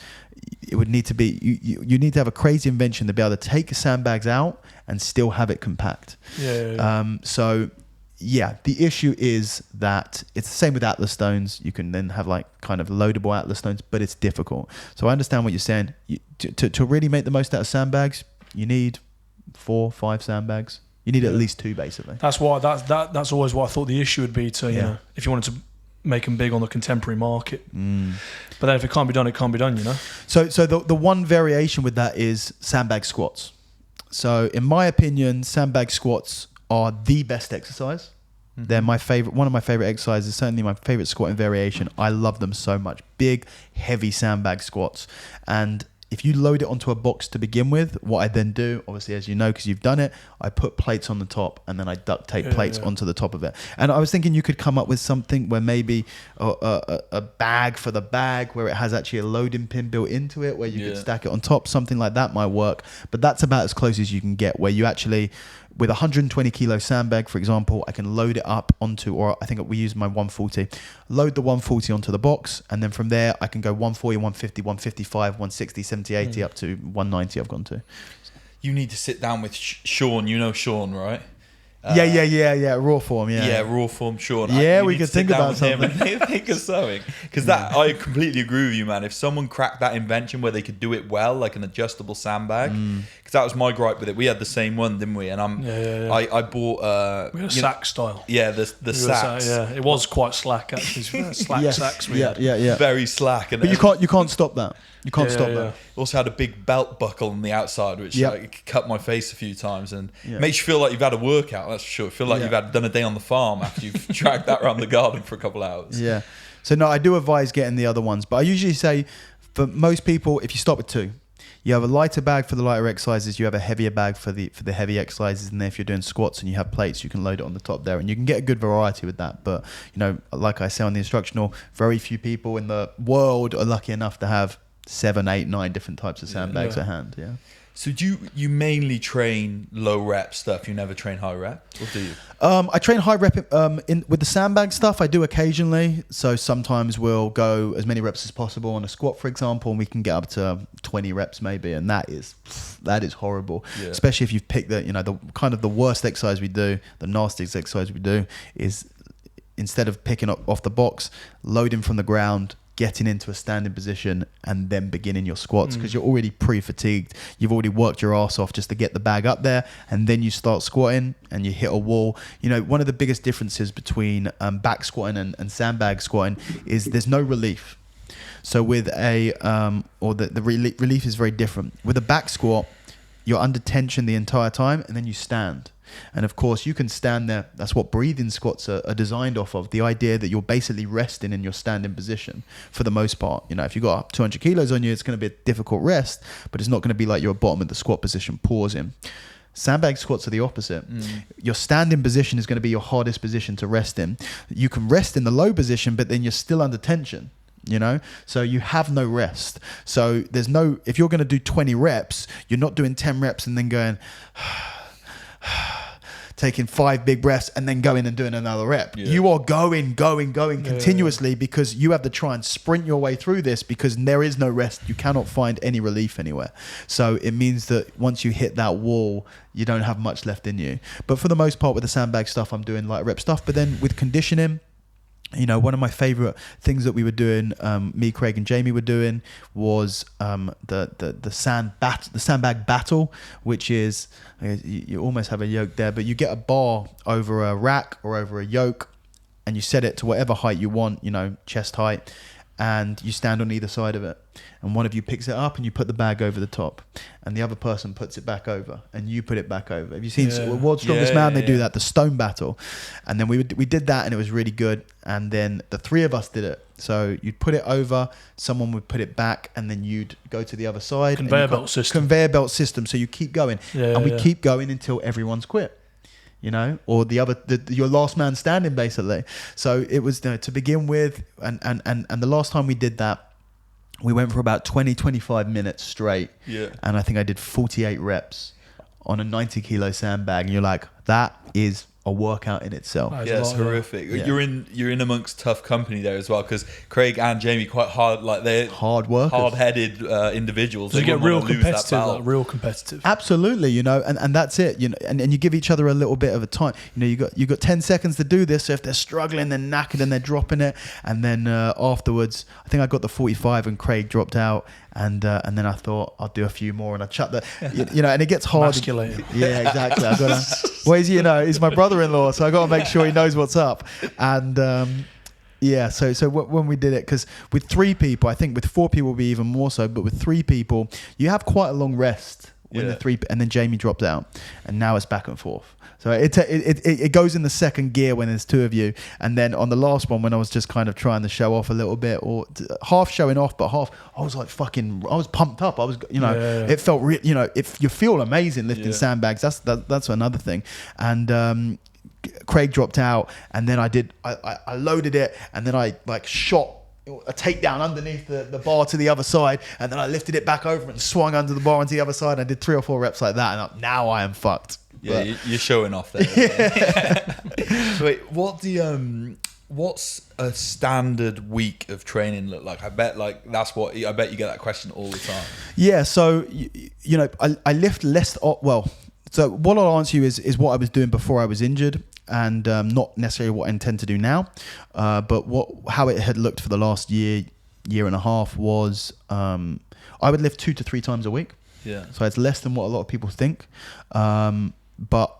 it would need to be, you need to have a crazy invention to be able to take the sandbags out and still have it compact. So the issue is that it's the same with Atlas stones. You can then have like kind of loadable Atlas stones, but it's difficult. So I understand what you're saying. To really make the most out of sandbags, you need 4 or 5 sandbags. You need at least 2, basically. That's why that's always what I thought the issue would be to if you wanted to make them big on the contemporary market. But then if it can't be done, it can't be done. So the one variation with that is sandbag squats. So in my opinion, sandbag squats are the best exercise. Mm-hmm. They're my favorite. One of my favorite exercises, certainly my favorite squatting variation. I love them so much. Big, heavy sandbag squats. And if you load it onto a box to begin with, what I then do, obviously, as you know, because you've done it, I put plates on the top and then I duct tape plates onto the top of it. And I was thinking you could come up with something where maybe a bag for the bag, where it has actually a loading pin built into it, where you could stack it on top. Something like that might work. But that's about as close as you can get, where you actually, with a 120 kilo sandbag, for example, I can load it up onto, or I think we use my 140, load the 140 onto the box, and then from there I can go 140, 150, 155, 160, 70, 80, up to 190 I've gone to. You need to sit down with Sean. You know Sean, right? Yeah. Raw form, Yeah, raw form, Sean. Yeah, we could think about something. Think of something. Because I completely agree with you, man. If someone cracked that invention where they could do it well, like an adjustable sandbag, because that was my gripe with it. We had the same one, didn't we? And I bought we had a sack style. Yeah, the sacks. Yeah, it was quite slack actually. Sacks. Yeah. Very slack. And but you can't stop that. You can't stop that. Also had a big belt buckle on the outside, which cut my face a few times, and makes you feel like you've had a workout. That's for sure. Feel like you've done a day on the farm after you've dragged that around the garden for a couple of hours. Yeah. So no, I do advise getting the other ones, but I usually say for most people, if you start with 2, you have a lighter bag for the lighter exercises, you have a heavier bag for the heavy exercises, and then if you're doing squats and you have plates, you can load it on the top there, and you can get a good variety with that. But like I say on the instructional, very few people in the world are lucky enough to have 7, 8, 9 different types of sandbags at hand. Yeah. So do you mainly train low rep stuff? You never train high rep, or do you? I train high rep with the sandbag stuff. I do occasionally. So sometimes we'll go as many reps as possible on a squat, for example, and we can get up to 20 reps maybe, and that is horrible. Yeah. Especially if you've picked the kind of the worst exercise we do, the nastiest exercise we do is instead of picking up off the box, loading from the ground, getting into a standing position and then beginning your squats, because you're already pre-fatigued. You've already worked your ass off just to get the bag up there, and then you start squatting and you hit a wall. One of the biggest differences between back squatting and sandbag squatting is there's no relief. So with the relief is very different. With a back squat, you're under tension the entire time, and then you stand. And of course, you can stand there. That's what breathing squats are designed off of. The idea that you're basically resting in your standing position for the most part. If you've got 200 kilos on you, it's going to be a difficult rest, but it's not going to be like you're at bottom of the squat position, pausing. Sandbag squats are the opposite. Your standing position is going to be your hardest position to rest in. You can rest in the low position, but then you're still under tension. So you have no rest. So if you're going to do 20 reps, you're not doing 10 reps and then going taking 5 big breaths and then going and doing another rep. You are going continuously, because you have to try and sprint your way through this, because there is no rest. You cannot find any relief anywhere. So it means that once you hit that wall, you don't have much left in you. But for the most part with the sandbag stuff, I'm doing light rep stuff. But then with conditioning, one of my favorite things that we were doing, me, Craig, and Jamie were doing, was the sandbag battle, which is you almost have a yoke there, but you get a bar over a rack or over a yoke, and you set it to whatever height you want, chest height, and you stand on either side of it, and one of you picks it up and you put the bag over the top, and the other person puts it back over, and you put it back over. Have you seen World's Strongest Man? They do that, the stone battle. And then we did that, and it was really good. And then the 3 of us did it. So you'd put it over, someone would put it back, and then you'd go to the other side. Conveyor belt system. So you keep going, and we keep going until everyone's quit. Or your last man standing, basically. So it was to begin with, and the last time we did that, we went for about 20-25 minutes straight. Yeah. And I think I did 48 reps on a 90 kilo sandbag, and you're like, that is a workout in itself. It's horrific. Yeah. You're in amongst tough company there as well, because Craig and Jamie quite hard, like they're hard workers, hard-headed individuals. Does it get real competitive? Absolutely, and that's it, and you give each other a little bit of a time. You got 10 seconds to do this. So if they're struggling, they're knackered and they're dropping it, and then afterwards, I think I got the 45 and Craig dropped out. And then I thought I'll do a few more, and I chucked that, and it gets hard. Emasculating. Yeah, exactly. I gotta. Well, he's my brother-in-law, so I got to make sure he knows what's up. And so when we did it, because with 3 people, I think with 4 people will be even more so, but with 3 people, you have quite a long rest when the 3, and then Jamie dropped out, and now it's back and forth. So it goes in the second gear when there's 2 of you, and then on the last one, when I was just kind of trying to show off a little bit, or half showing off, but half, I was like I was pumped up. I was, it felt if you feel amazing lifting sandbags, that's another thing. And Craig dropped out, and then I loaded it, and then I shot a takedown underneath the bar to the other side, and then I lifted it back over and swung under the bar onto the other side. I did 3 or 4 reps like that, and now I am fucked. Yeah, you're showing off there. Yeah. So wait, what's a standard week of training look like? I bet you get that question all the time. Yeah, so I lift less. Well, so what I'll answer you is what I was doing before I was injured, and not necessarily what I intend to do now, but how it had looked for the last year and a half was I would lift 2 to 3 times a week. Yeah. So it's less than what a lot of people think. But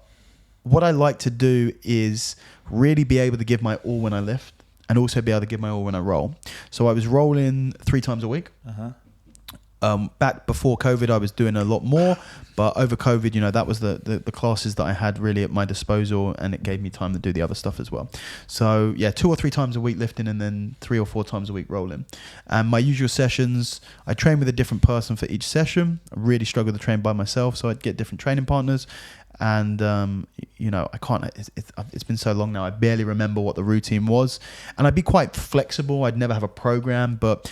what I like to do is really be able to give my all when I lift and also be able to give my all when I roll. So I was rolling 3 times a week. Back before COVID, I was doing a lot more, but over COVID, that was the classes that I had really at my disposal, and it gave me time to do the other stuff as well. So yeah, 2 or 3 times a week lifting, and then 3 or 4 times a week rolling. And my usual sessions, I train with a different person for each session. I really struggle to train by myself, so I'd get different training partners. And I can't. It's been so long now. I barely remember what the routine was, and I'd be quite flexible. I'd never have a program, but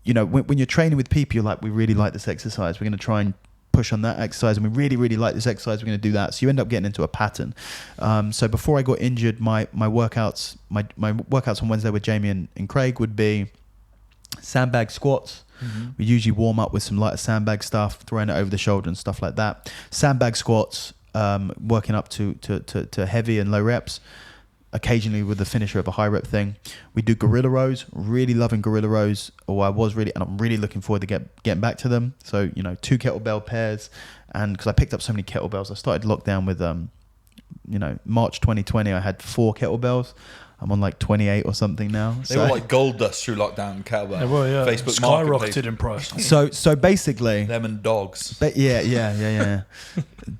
when you're training with people, you're like, we really like this exercise. We're going to try and push on that exercise, and we really, really like this exercise. We're going to do that. So you end up getting into a pattern. So before I got injured, my workouts on Wednesday with Jamie and Craig would be sandbag squats. We usually warm up with some lighter sandbag stuff, throwing it over the shoulder and stuff like that. Sandbag squats, working up to heavy and low reps. Occasionally with the finisher of a high rep thing. We do gorilla rows, really loving gorilla rows, and I'm really looking forward to getting back to them. So, 2 kettlebell pairs, and because I picked up so many kettlebells, I started lockdown with, March 2020, I had 4 kettlebells. I'm on like 28 or something now. They were like gold dust through lockdown kettlebell. They were, yeah. Facebook skyrocketed in price. So basically, them and dogs. Yeah.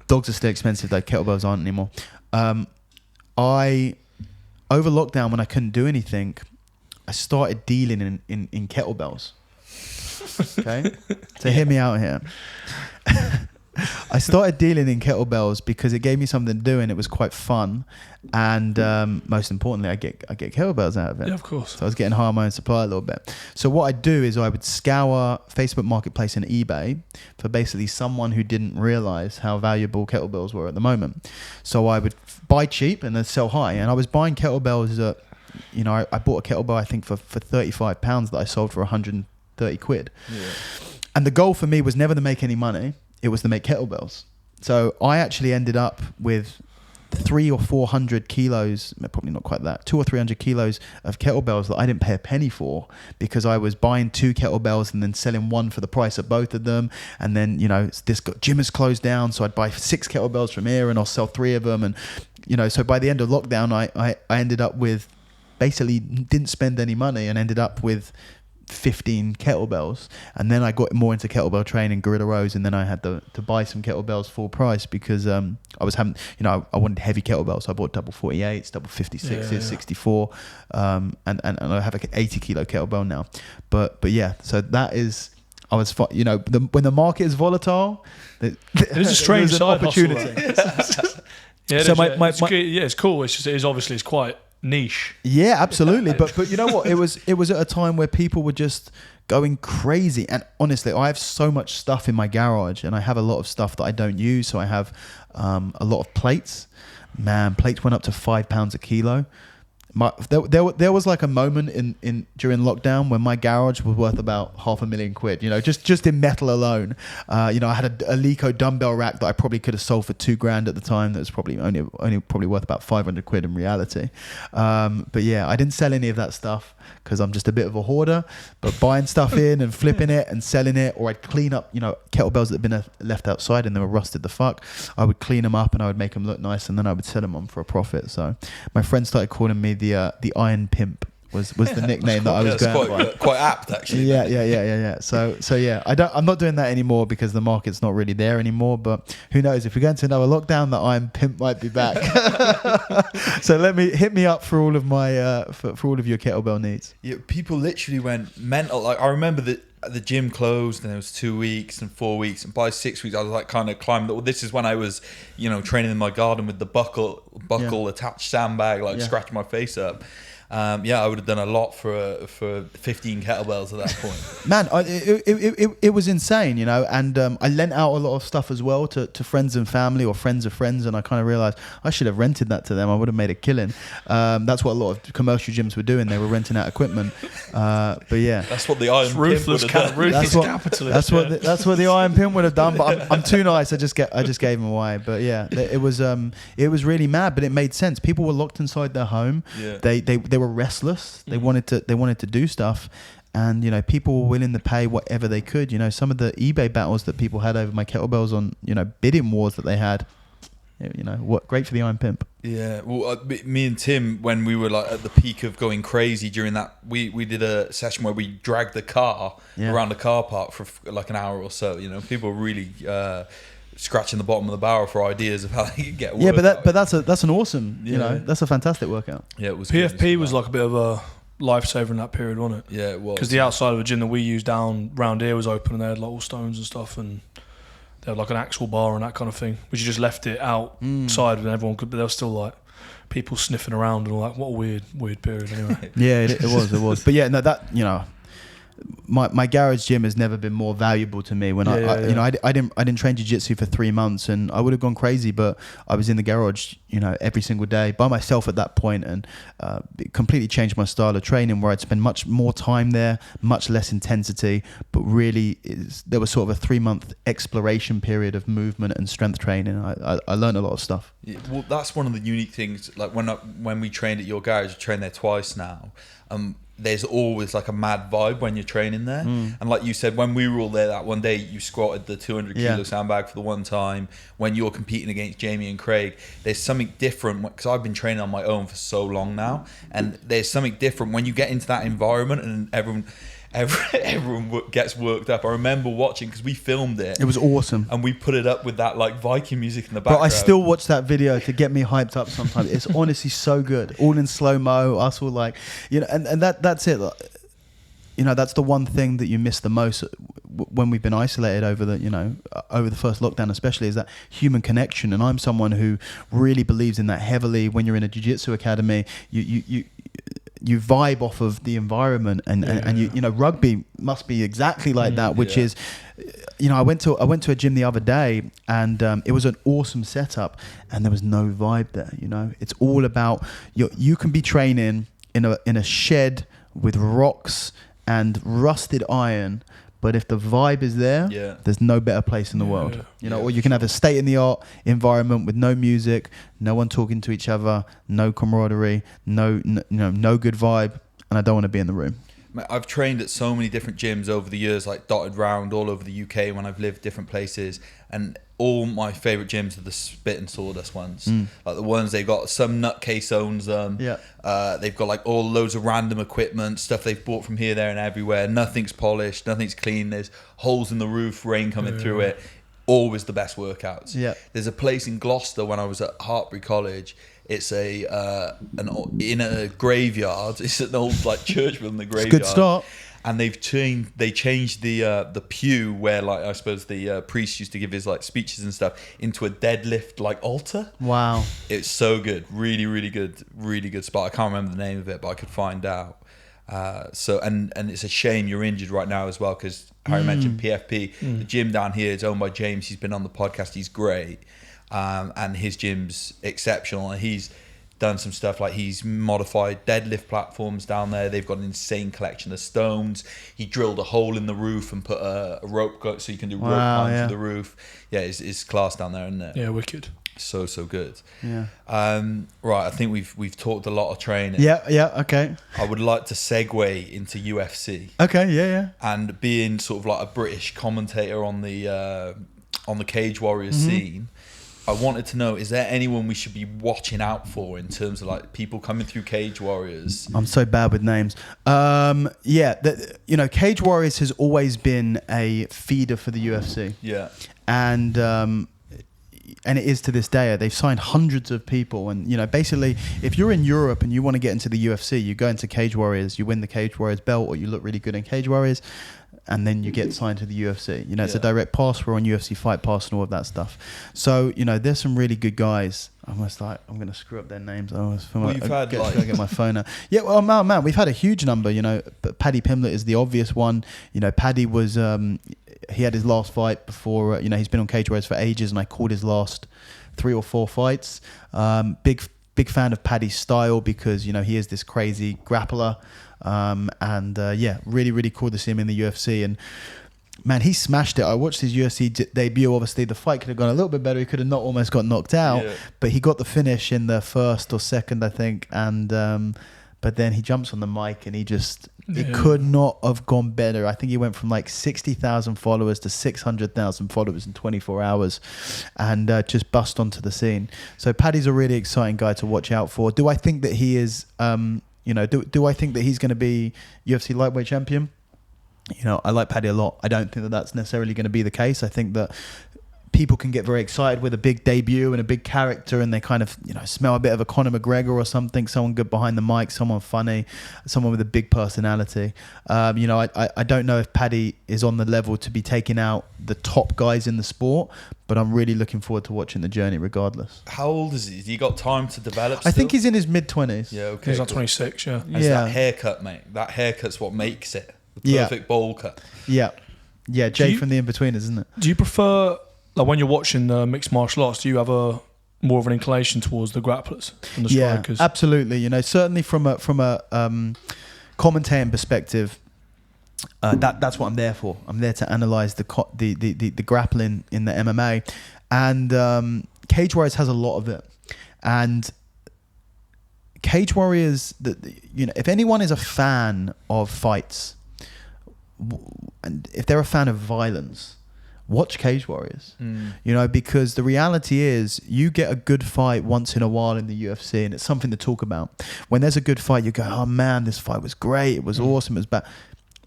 Dogs are still expensive though. Kettlebells aren't anymore. Over lockdown, when I couldn't do anything, I started dealing in kettlebells. Okay? So hear me out here. I started dealing in kettlebells because it gave me something to do, and it was quite fun. And most importantly, I get kettlebells out of it. Yeah, of course. So I was getting high on my own supply a little bit. So what I'd do is I would scour Facebook Marketplace and eBay for basically someone who didn't realize how valuable kettlebells were at the moment. So I would buy cheap and then sell high. And I was buying kettlebells that, I bought a kettlebell, I think, for £35 that I sold for 130 quid. Yeah. And the goal for me was never to make any money. It was to make kettlebells. So I actually ended up with 300 or 400 kilos, probably not quite that, 200 or 300 kilos of kettlebells that I didn't pay a penny for, because I was buying 2 kettlebells and then selling one for the price of both of them. And then, this gym is closed down, so I'd buy 6 kettlebells from here and I'll sell 3 of them. And, so by the end of lockdown, I ended up with, basically didn't spend any money and ended up with 15 kettlebells. And then I got more into kettlebell training, gorilla rows, and then I had to buy some kettlebells full price because I was having, I wanted heavy kettlebells. So I bought double 48s, double 56s, 64, and I have like an 80 kilo kettlebell now. But yeah, so that is, when the market is volatile, it is a strange side opportunity. Yeah, so it's cool. It's quite niche. Yeah, absolutely. But you know what? It was at a time where people were just going crazy. And honestly, I have so much stuff in my garage, and I have a lot of stuff that I don't use. So I have a lot of plates. Man, plates went up to £5 a kilo. There was like a moment during lockdown when my garage was worth about £500,000, just in metal alone. I had a Lico dumbbell rack that I probably could have sold for £2,000 at the time. That was probably only probably worth about £500 in reality. But yeah, I didn't sell any of that stuff because I'm just a bit of a hoarder. But buying stuff in and flipping it and selling it, or I'd clean up, kettlebells that had been left outside and they were rusted the fuck. I would clean them up and I would make them look nice, and then I would sell them on for a profit. So my friends started calling me the Iron Pimp. Was the nickname that I was going by. Quite apt, actually. Yeah. So yeah, I'm not doing that anymore because the market's not really there anymore. But who knows? If we go into another lockdown, the Iron Pimp might be back. So hit me up for all of my for all of your kettlebell needs. Yeah, people literally went mental. Like I remember the gym closed, and it was 2 weeks and 4 weeks, and by 6 weeks I was like kind of climbing. Well, this is when I was training in my garden with the buckle attached sandbag, scratching my face up. I would have done a lot for 15 kettlebells at that point. Man, it was insane, and I lent out a lot of stuff as well to friends and family or friends of friends, and I kind of realized I should have rented that to them. I would have made a killing. That's what a lot of commercial gyms were doing. They were renting out equipment. But yeah, that's what the Iron Pimp would have done. Capitalist. That's what the Iron Pimp would have done. But I'm too nice. I just gave them away. But yeah, it was really mad, but it made sense. People were locked inside their home. Yeah. They were restless. They wanted to do stuff, And, you know, people were willing to pay whatever they could. You know, some of the eBay battles that people had over my kettlebells on, you know, bidding wars that they had, you know, what great for the Iron Pimp. Yeah, well, me and Tim, when we were like at the peak of going crazy during that, we did a session where we dragged the car around the car park for like an hour or so. You know, people were really scratching the bottom of the barrel for ideas of how they could get. Yeah, but that's an awesome, you know, that's a fantastic workout. Yeah, it was. PFP was like a bit of a lifesaver in that period, wasn't it? Yeah, it was. Because the outside of the gym that we used down round here was open, and they had like all stones and stuff, and they had like an actual bar and that kind of thing, which you just left it outside and everyone could, but there was still like people sniffing around and all that. What a weird period anyway. Yeah, it was. But yeah, no, that, you know, my garage gym has never been more valuable to me. When you know, I didn't train jiu-jitsu for 3 months, and I would have gone crazy, but I was in the garage, you know, every single day by myself at that point, and it completely changed my style of training, where I'd spend much more time there, much less intensity, but really there was sort of a 3-month exploration period of movement and strength training. I learned a lot of stuff. Yeah, well, that's one of the unique things. Like when we trained at your garage, I trained there twice now. There's always like a mad vibe when you're training there. And like you said, when we were all there that one day, you squatted the 200 kilo sandbag for the one time. When you're competing against Jamie and Craig, there's something different, because I've been training on my own for so long now, and there's something different when you get into that environment and everyone gets worked up. I remember watching, because we filmed it. It was awesome. And we put it up with that like Viking music in the background. But I still watch that video to get me hyped up sometimes. It's honestly so good. All in slow-mo, us all like, you know, and that's it. You know, that's the one thing that you miss the most when we've been isolated over the first lockdown especially, is that human connection. And I'm someone who really believes in that heavily. When you're in a jiu-jitsu academy, you vibe off of the environment, and you know, rugby must be exactly like that, which is, you know, I went to a gym the other day, and it was an awesome setup, and there was no vibe there. You know, it's all about you can be training in a shed with rocks and rusted iron, but if the vibe is there, there's no better place in the world. You know, or you can have a state-of-the-art environment with no music, no one talking to each other, no camaraderie, no good vibe, and I don't want to be in the room. I've trained at so many different gyms over the years, like dotted round all over the UK when I've lived different places, and all my favourite gyms are the spit and sawdust ones. Like the ones they've got some nutcase owns them. They've got like all loads of random equipment, stuff they've bought from here, there and everywhere. Nothing's polished, nothing's clean. There's holes in the roof, rain coming through it. Always the best workouts. There's a place in Gloucester when I was at Hartbury College. It's in a graveyard. It's an old like church building, the graveyard. It's a good start. And they changed the pew where, like, I suppose the priest used to give his like speeches and stuff into a deadlift like altar. Wow, it's so good, really good spot. I can't remember the name of it, but I could find out. So and it's a shame you're injured right now as well, because Harry mentioned PFP. The gym down here is owned by James. He's been on the podcast. He's great, and his gym's exceptional, and he's done some stuff like he's modified deadlift platforms down there. They've got an insane collection of stones. He drilled a hole in the roof and put a rope so you can do rope climbs to the roof. Yeah, it's class down there, isn't it? Yeah, wicked. So good. Yeah. Right, I think we've talked a lot of training. Yeah, okay. I would like to segue into UFC. Okay, yeah. And being sort of like a British commentator on the Cage Warriors scene, I wanted to know, is there anyone we should be watching out for in terms of like people coming through Cage Warriors? I'm so bad with names. Cage Warriors has always been a feeder for the UFC. Yeah. And it is to this day. They've signed hundreds of people, and you know, basically, if you're in Europe and you want to get into the UFC, you go into Cage Warriors, you win the Cage Warriors belt, or you look really good in Cage Warriors, and then you get signed to the UFC. You know, it's a direct pass. We're on UFC Fight Pass and all of that stuff. So, you know, there's some really good guys. I'm going to screw up their names. You've had get my phone out. Yeah, well, man, we've had a huge number. You know, but Paddy Pimblett is the obvious one. You know, Paddy was he had his last fight before. He's been on Cage Warriors for ages, and I called his last 3 or 4 fights. Big fan of Paddy's style, because you know he is this crazy grappler. Really cool to see him in the UFC, and man, he smashed it. I watched his UFC debut. Obviously, the fight could have gone a little bit better. He could have almost got knocked out, but he got the finish in the first or second, I think. And But then he jumps on the mic and it could not have gone better. I think he went from like 60,000 followers to 600,000 followers in 24 hours and just bust onto the scene. So Paddy's a really exciting guy to watch out for. Do I think that he is, do I think that he's going to be UFC lightweight champion? I like Paddy a lot. I don't think that that's necessarily going to be the case. I think that people can get very excited with a big debut and a big character, and they kind of, smell a bit of a Conor McGregor or something, someone good behind the mic, someone funny, someone with a big personality. I don't know if Paddy is on the level to be taking out the top guys in the sport, but I'm really looking forward to watching the journey regardless. How old is he? Has he got time to develop still? I think he's in his mid-20s. Yeah, okay. He's like 26, yeah. And it's that haircut, mate. That haircut's what makes it. The perfect bowl cut. Yeah. Yeah, Jay from the In-Betweeners, isn't it? Do you prefer... Like when you're watching mixed martial arts, do you have more of an inclination towards the grapplers and the strikers? Yeah, absolutely. Certainly from a commentating perspective, that's what I'm there for. I'm there to analyze the grappling in the MMA, and Cage Warriors has a lot of it. And Cage Warriors, if anyone is a fan of fights, and if they're a fan of violence, watch Cage Warriors, because the reality is you get a good fight once in a while in the UFC and it's something to talk about. When there's a good fight, you go, oh man, this fight was great. It was awesome. It was bad.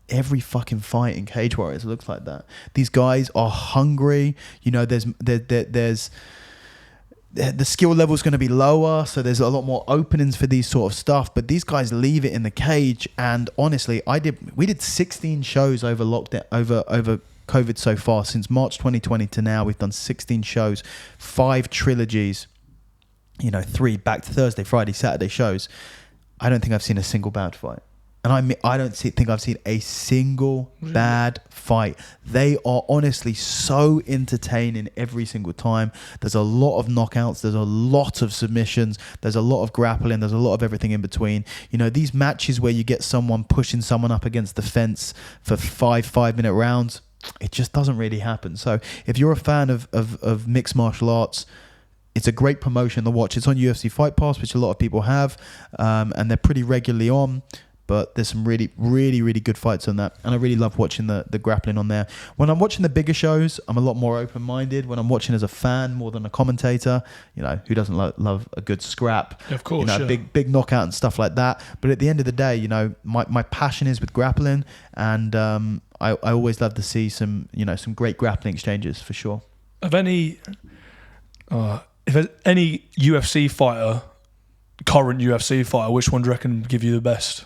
Every fucking fight in Cage Warriors looks like that. These guys are hungry. There's the skill level is going to be lower, so there's a lot more openings for these sort of stuff. But these guys leave it in the cage. And honestly, we did 16 shows over lockdown, over COVID so far. Since March 2020 to now, we've done 16 shows, 5 trilogies, 3 back to Thursday, Friday, Saturday shows. I don't think I've seen a single bad fight. And I don't think I've seen a single bad fight. They are honestly so entertaining every single time. There's a lot of knockouts. There's a lot of submissions. There's a lot of grappling. There's a lot of everything in between. These matches where you get someone pushing someone up against the fence for 5-minute rounds, it just doesn't really happen. So if you're a fan of mixed martial arts, it's a great promotion to watch. It's on UFC Fight Pass, which a lot of people have, and they're pretty regularly on. But there's some really, really, really good fights on that. And I really love watching the grappling on there. When I'm watching the bigger shows, I'm a lot more open-minded. When I'm watching as a fan more than a commentator, who doesn't love a good scrap? Of course, big knockout and stuff like that. But at the end of the day, my passion is with grappling. And I always love to see some great grappling exchanges for sure. If there's any UFC fighter, current UFC fighter, which one do you reckon would give you the best?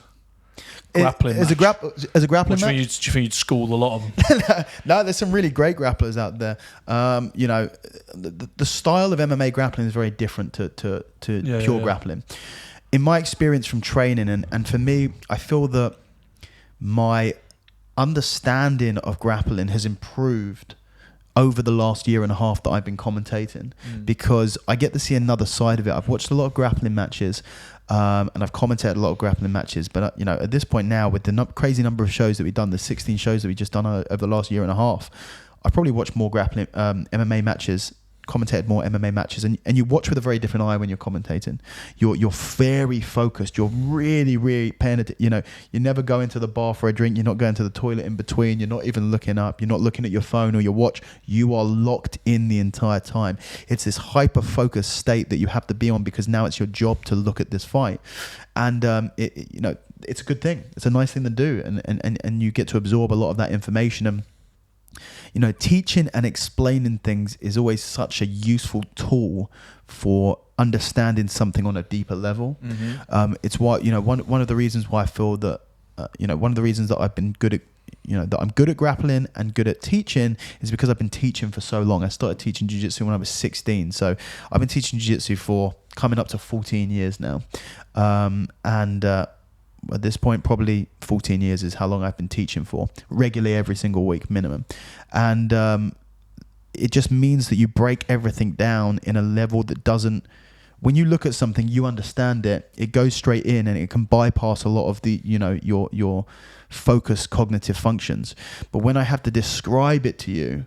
Grappling as a grappling match? Do you think you'd school a lot of them? No, there's some really great grapplers out there. The style of MMA grappling is very different to pure grappling. In my experience from training, and for me, I feel that my understanding of grappling has improved over the last year and a half that I've been commentating, because I get to see another side of it. I've watched a lot of grappling matches, and I've commentated a lot of grappling matches. But at this point now, with the crazy number of shows that we've done, the 16 shows that we've just done over the last year and a half, I've probably watched more grappling MMA matches, commentated more MMA matches, and you watch with a very different eye when you're commentating. You're very focused. You're really, really paying attention. You never go into the bar for a drink. You're not going to the toilet in between. You're not even looking up. You're not looking at your phone or your watch. You are locked in the entire time. It's this hyper-focused state that you have to be on, because now it's your job to look at this fight. And it's a good thing. It's a nice thing to do, and you get to absorb a lot of that information. And teaching and explaining things is always such a useful tool for understanding something on a deeper level. It's why, one of the reasons why I feel that, one of the reasons that I've been good at, that I'm good at grappling and good at teaching is because I've been teaching for so long. I started teaching jiu-jitsu when I was 16. So I've been teaching jiu-jitsu for coming up to 14 years now. At this point, probably 14 years is how long I've been teaching for, regularly every single week minimum. And it just means that you break everything down in a level that doesn't, when you look at something, you understand it, it goes straight in, and it can bypass a lot of the, your focused cognitive functions. But when I have to describe it to you,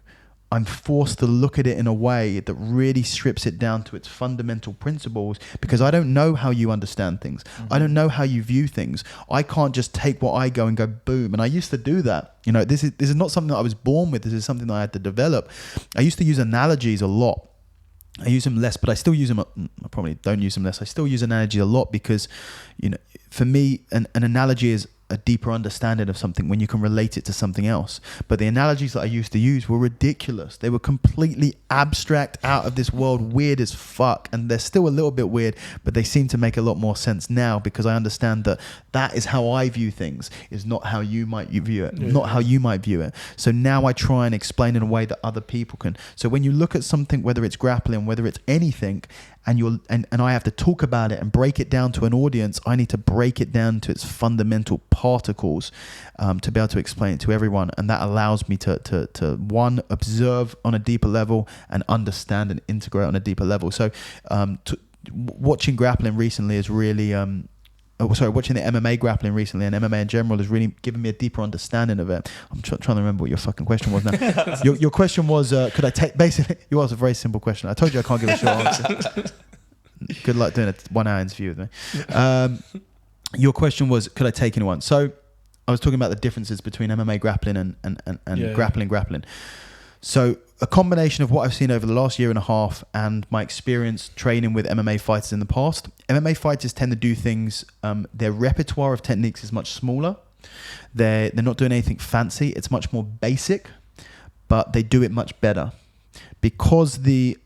I'm forced to look at it in a way that really strips it down to its fundamental principles, because I don't know how you understand things. I don't know how you view things. I can't just take what I go and go boom. And I used to do that. You know, this is not something that I was born with. This is something that I had to develop. I used to use analogies a lot. I use them less, but I still use them. I probably don't use them less. I still use analogy a lot because, you know, for me, an analogy is a deeper understanding of something when you can relate it to something else. But the analogies that I used to use were ridiculous. They were completely abstract, out of this world, weird as fuck. And they're still a little bit weird, but they seem to make a lot more sense now, because I understand that that is how I view things, is not how you might view it, not how you might view it. So now I try and explain in a way that other people can. So when you look at something, whether it's grappling, whether it's anything, and I have to talk about it and break it down to an audience, I need to break it down to its fundamental particles to be able to explain it to everyone. And that allows me to one, observe on a deeper level and understand and integrate on a deeper level. So watching grappling recently is really... watching the MMA grappling recently, and MMA in general, has really given me a deeper understanding of it. I'm trying to remember what your fucking question was now. Your question was, could I take... Basically, you asked a very simple question. I told you I can't give a short answer. Good luck doing a 1 hour interview with me. Your question was, could I take anyone? So I was talking about the differences between MMA grappling and grappling. So a combination of what I've seen over the last year and a half and my experience training with MMA fighters in the past. MMA fighters tend to do things, their repertoire of techniques is much smaller. They're not doing anything fancy. It's much more basic, but they do it much better. Because the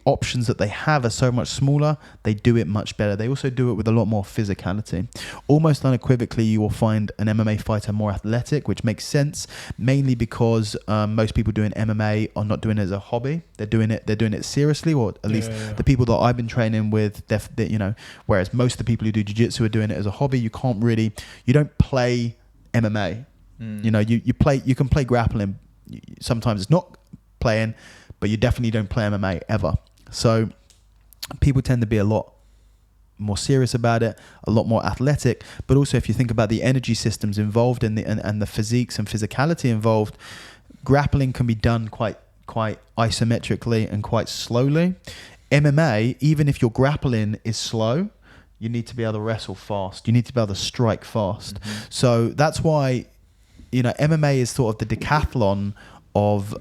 options that they have are so much smaller, they do it much better. They also do it with a lot more physicality. Almost unequivocally, you will find an MMA fighter more athletic, which makes sense, mainly because most people doing MMA are not doing it as a hobby. They're doing it seriously, or at least the people that I've been training with, you know, whereas most of the people who do jiu-jitsu are doing it as a hobby. You don't play MMA. You know, you can play grappling. Sometimes it's not playing, but you definitely don't play MMA ever. So people tend to be a lot more serious about it, a lot more athletic. But also, if you think about the energy systems involved and the physiques and physicality involved, grappling can be done quite isometrically and quite slowly. MMA, even if your grappling is slow, you need to be able to wrestle fast. You need to be able to strike fast. So that's why, you know, MMA is sort of the decathlon of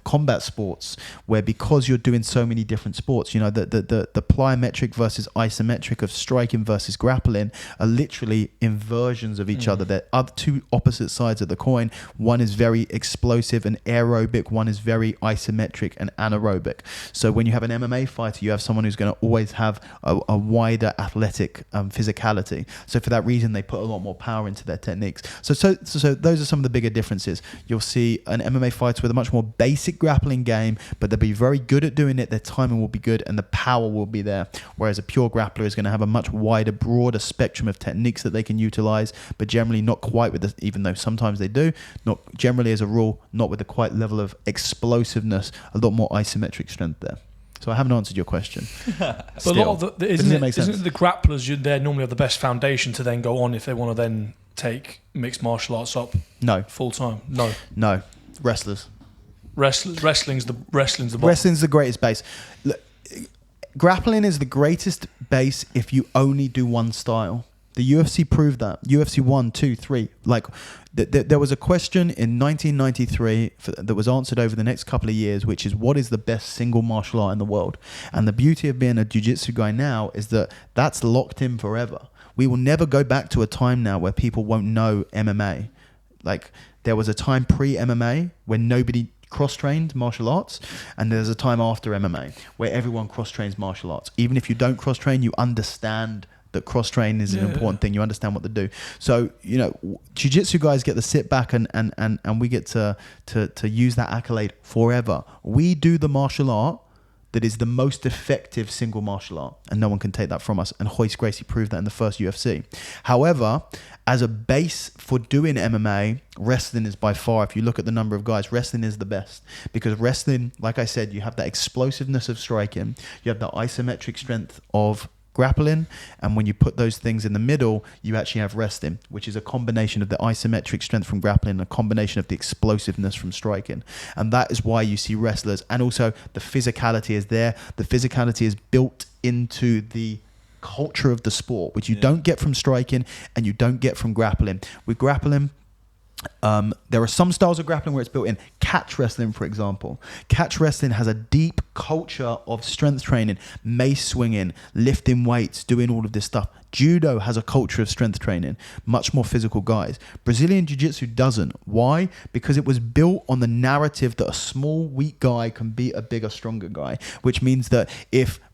combat sports, where because you're doing so many different sports, you know, the plyometric versus isometric of striking versus grappling are literally inversions of each other. They're two opposite sides of the coin. One is very explosive and aerobic, one is very isometric and anaerobic. So when you have an MMA fighter, you have someone who's going to always have a wider athletic physicality. So for that reason, they put a lot more power into their techniques. So those are some of the bigger differences. You'll see an MMA fighter with a much more basic grappling game, but they'll be very good at doing it. Their timing will be good and the power will be there. Whereas a pure grappler is going to have a much wider, broader spectrum of techniques that they can utilize, but generally not quite with the, even though sometimes they do, not generally as a rule, not with the quite level of explosiveness, a lot more isometric strength there. So I haven't answered your question. But a lot of isn't it the grapplers, they normally have the best foundation to then go on if they want to then take mixed martial arts up? No. Full time? No. Wrestlers. Wrestling's the bottom. Wrestling's the greatest base. Look, grappling is the greatest base if you only do one style. The UFC proved that. UFC 1, 2, 3. Like, there was a question in 1993 that was answered over the next couple of years, which is, what is the best single martial art in the world? And the beauty of being a jiu-jitsu guy now is that that's locked in forever. We will never go back to a time now where people won't know MMA. Like, there was a time pre-MMA when nobody cross-trained martial arts, and there's a time after MMA where everyone cross-trains martial arts. Even if you don't cross-train, you understand that cross-train is an important thing. You understand what to do. So, you know, jiu-jitsu guys get to sit back and we get to use that accolade forever. We do the martial art that is the most effective single martial art, and no one can take that from us. And Royce Gracie proved that in the first UFC. However, as a base for doing MMA, wrestling is by far, if you look at the number of guys, wrestling is the best. Because wrestling, like I said, you have that explosiveness of striking, you have the isometric strength of grappling, and when you put those things in the middle, you actually have wrestling, which is a combination of the isometric strength from grappling and a combination of the explosiveness from striking. And that is why you see wrestlers, and also the physicality is there. The physicality is built into the culture of the sport, which you don't get from striking and you don't get from grappling. With grappling, there are some styles of grappling where it's built in. Catch wrestling, for example. Catch wrestling has a deep culture of strength training, mace swinging, lifting weights, doing all of this stuff. Judo has a culture of strength training, much more physical guys. Brazilian Jiu-Jitsu doesn't. Why? Because it was built on the narrative that a small, weak guy can beat a bigger, stronger guy, which means that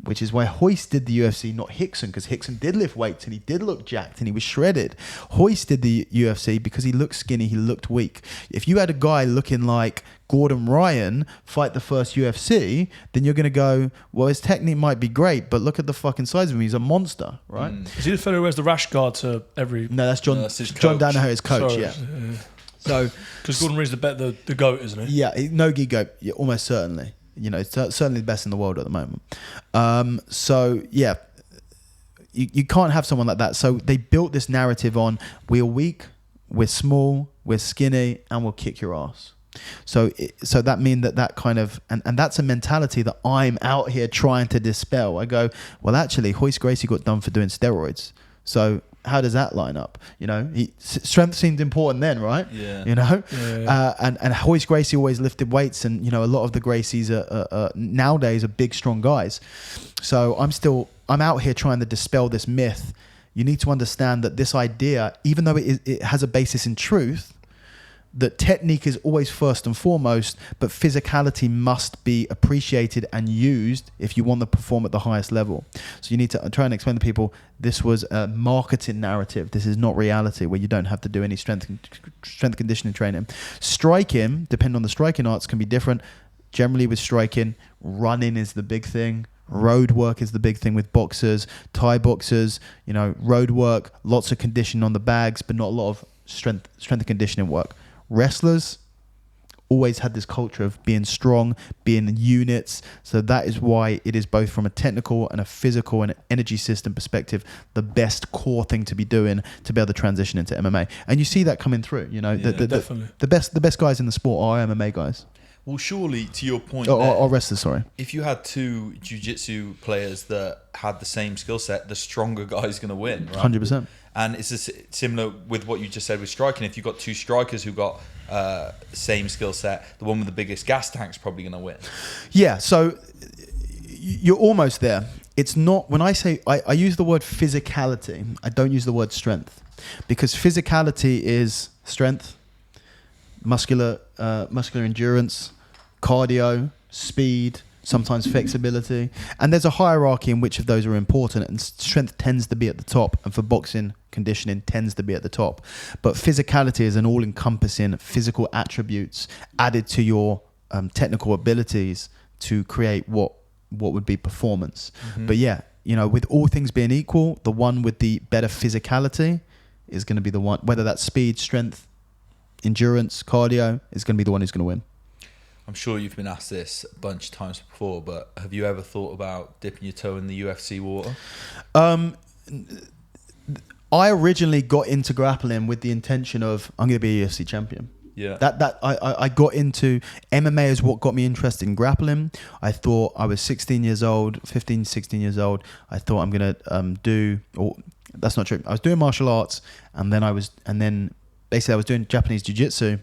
which is why Hoist did the UFC, not Hickson, because Hickson did lift weights and he did look jacked and he was shredded. Hoist did the UFC because he looked skinny, he looked weak. If you had a guy looking like Gordon Ryan fight the first UFC, then you're going to go, well, his technique might be great, but look at the fucking size of him. He's a monster, right? Is he the fellow who wears the rash guard to every... No, that's John. No, that's his John coach. Danaher, his coach, Sorry. yeah. So, Because Gordon Ryan's the GOAT, isn't he? yeah, no-gi goat, yeah, almost certainly. You know, it's certainly the best in the world at the moment. So, yeah, you can't have someone like that. So they built this narrative on, we're weak, we're small, we're skinny, and we'll kick your ass. So that means that kind of, and that's a mentality that I'm out here trying to dispel. I go, well, actually, Hoist Gracie got done for doing steroids. So how does that line up? You know, strength seemed important then, right? Yeah. You know, Yeah. And Hoist Gracie always lifted weights, and you know, a lot of the Gracies are nowadays are big, strong guys. So I'm out here trying to dispel this myth. You need to understand that this idea, even though it has a basis in truth, that technique is always first and foremost, but physicality must be appreciated and used if you want to perform at the highest level. So you need to try and explain to people, this was a marketing narrative. This is not reality, where you don't have to do any strength conditioning training. Striking, depending on the striking arts, can be different. Generally with striking, running is the big thing. Road work is the big thing with boxers, Thai boxers, you know, road work, lots of conditioning on the bags, but not a lot of strength and conditioning work. Wrestlers always had this culture of being strong, being in units. So that is why it is both from a technical and a physical and energy system perspective, the best core thing to be doing to be able to transition into MMA. And you see that coming through, you know, definitely. the best guys in the sport are MMA guys. Well, surely, to your point, Or wrestlers, sorry. if you had two jiu-jitsu players that had the same skill set, the stronger guy's going to win, right? 100%. And it's similar with what you just said with striking. If you've got two strikers who got the same skill set, the one with the biggest gas tank's probably going to win. Yeah, so you're almost there. It's not, when I say, I use the word physicality, I don't use the word strength. Because physicality is strength, muscular endurance, cardio, speed, sometimes flexibility. And there's a hierarchy in which of those are important, and strength tends to be at the top, and for boxing, conditioning tends to be at the top. But physicality is an all-encompassing physical attributes added to your technical abilities to create what would be performance. Mm-hmm. But yeah, you know, with all things being equal, the one with the better physicality is going to be the one, whether that's speed, strength, endurance, cardio, is going to be the one who's going to win. I'm sure you've been asked this a bunch of times before, but have you ever thought about dipping your toe in the UFC water? I originally got into grappling with the intention of, I'm going to be a UFC champion. Yeah. I got into MMA is what got me interested in grappling. I thought I was 16 years old, 15, 16 years old. I thought I'm going to that's not true. I was doing martial arts, and then basically I was doing Japanese jiu-jitsu.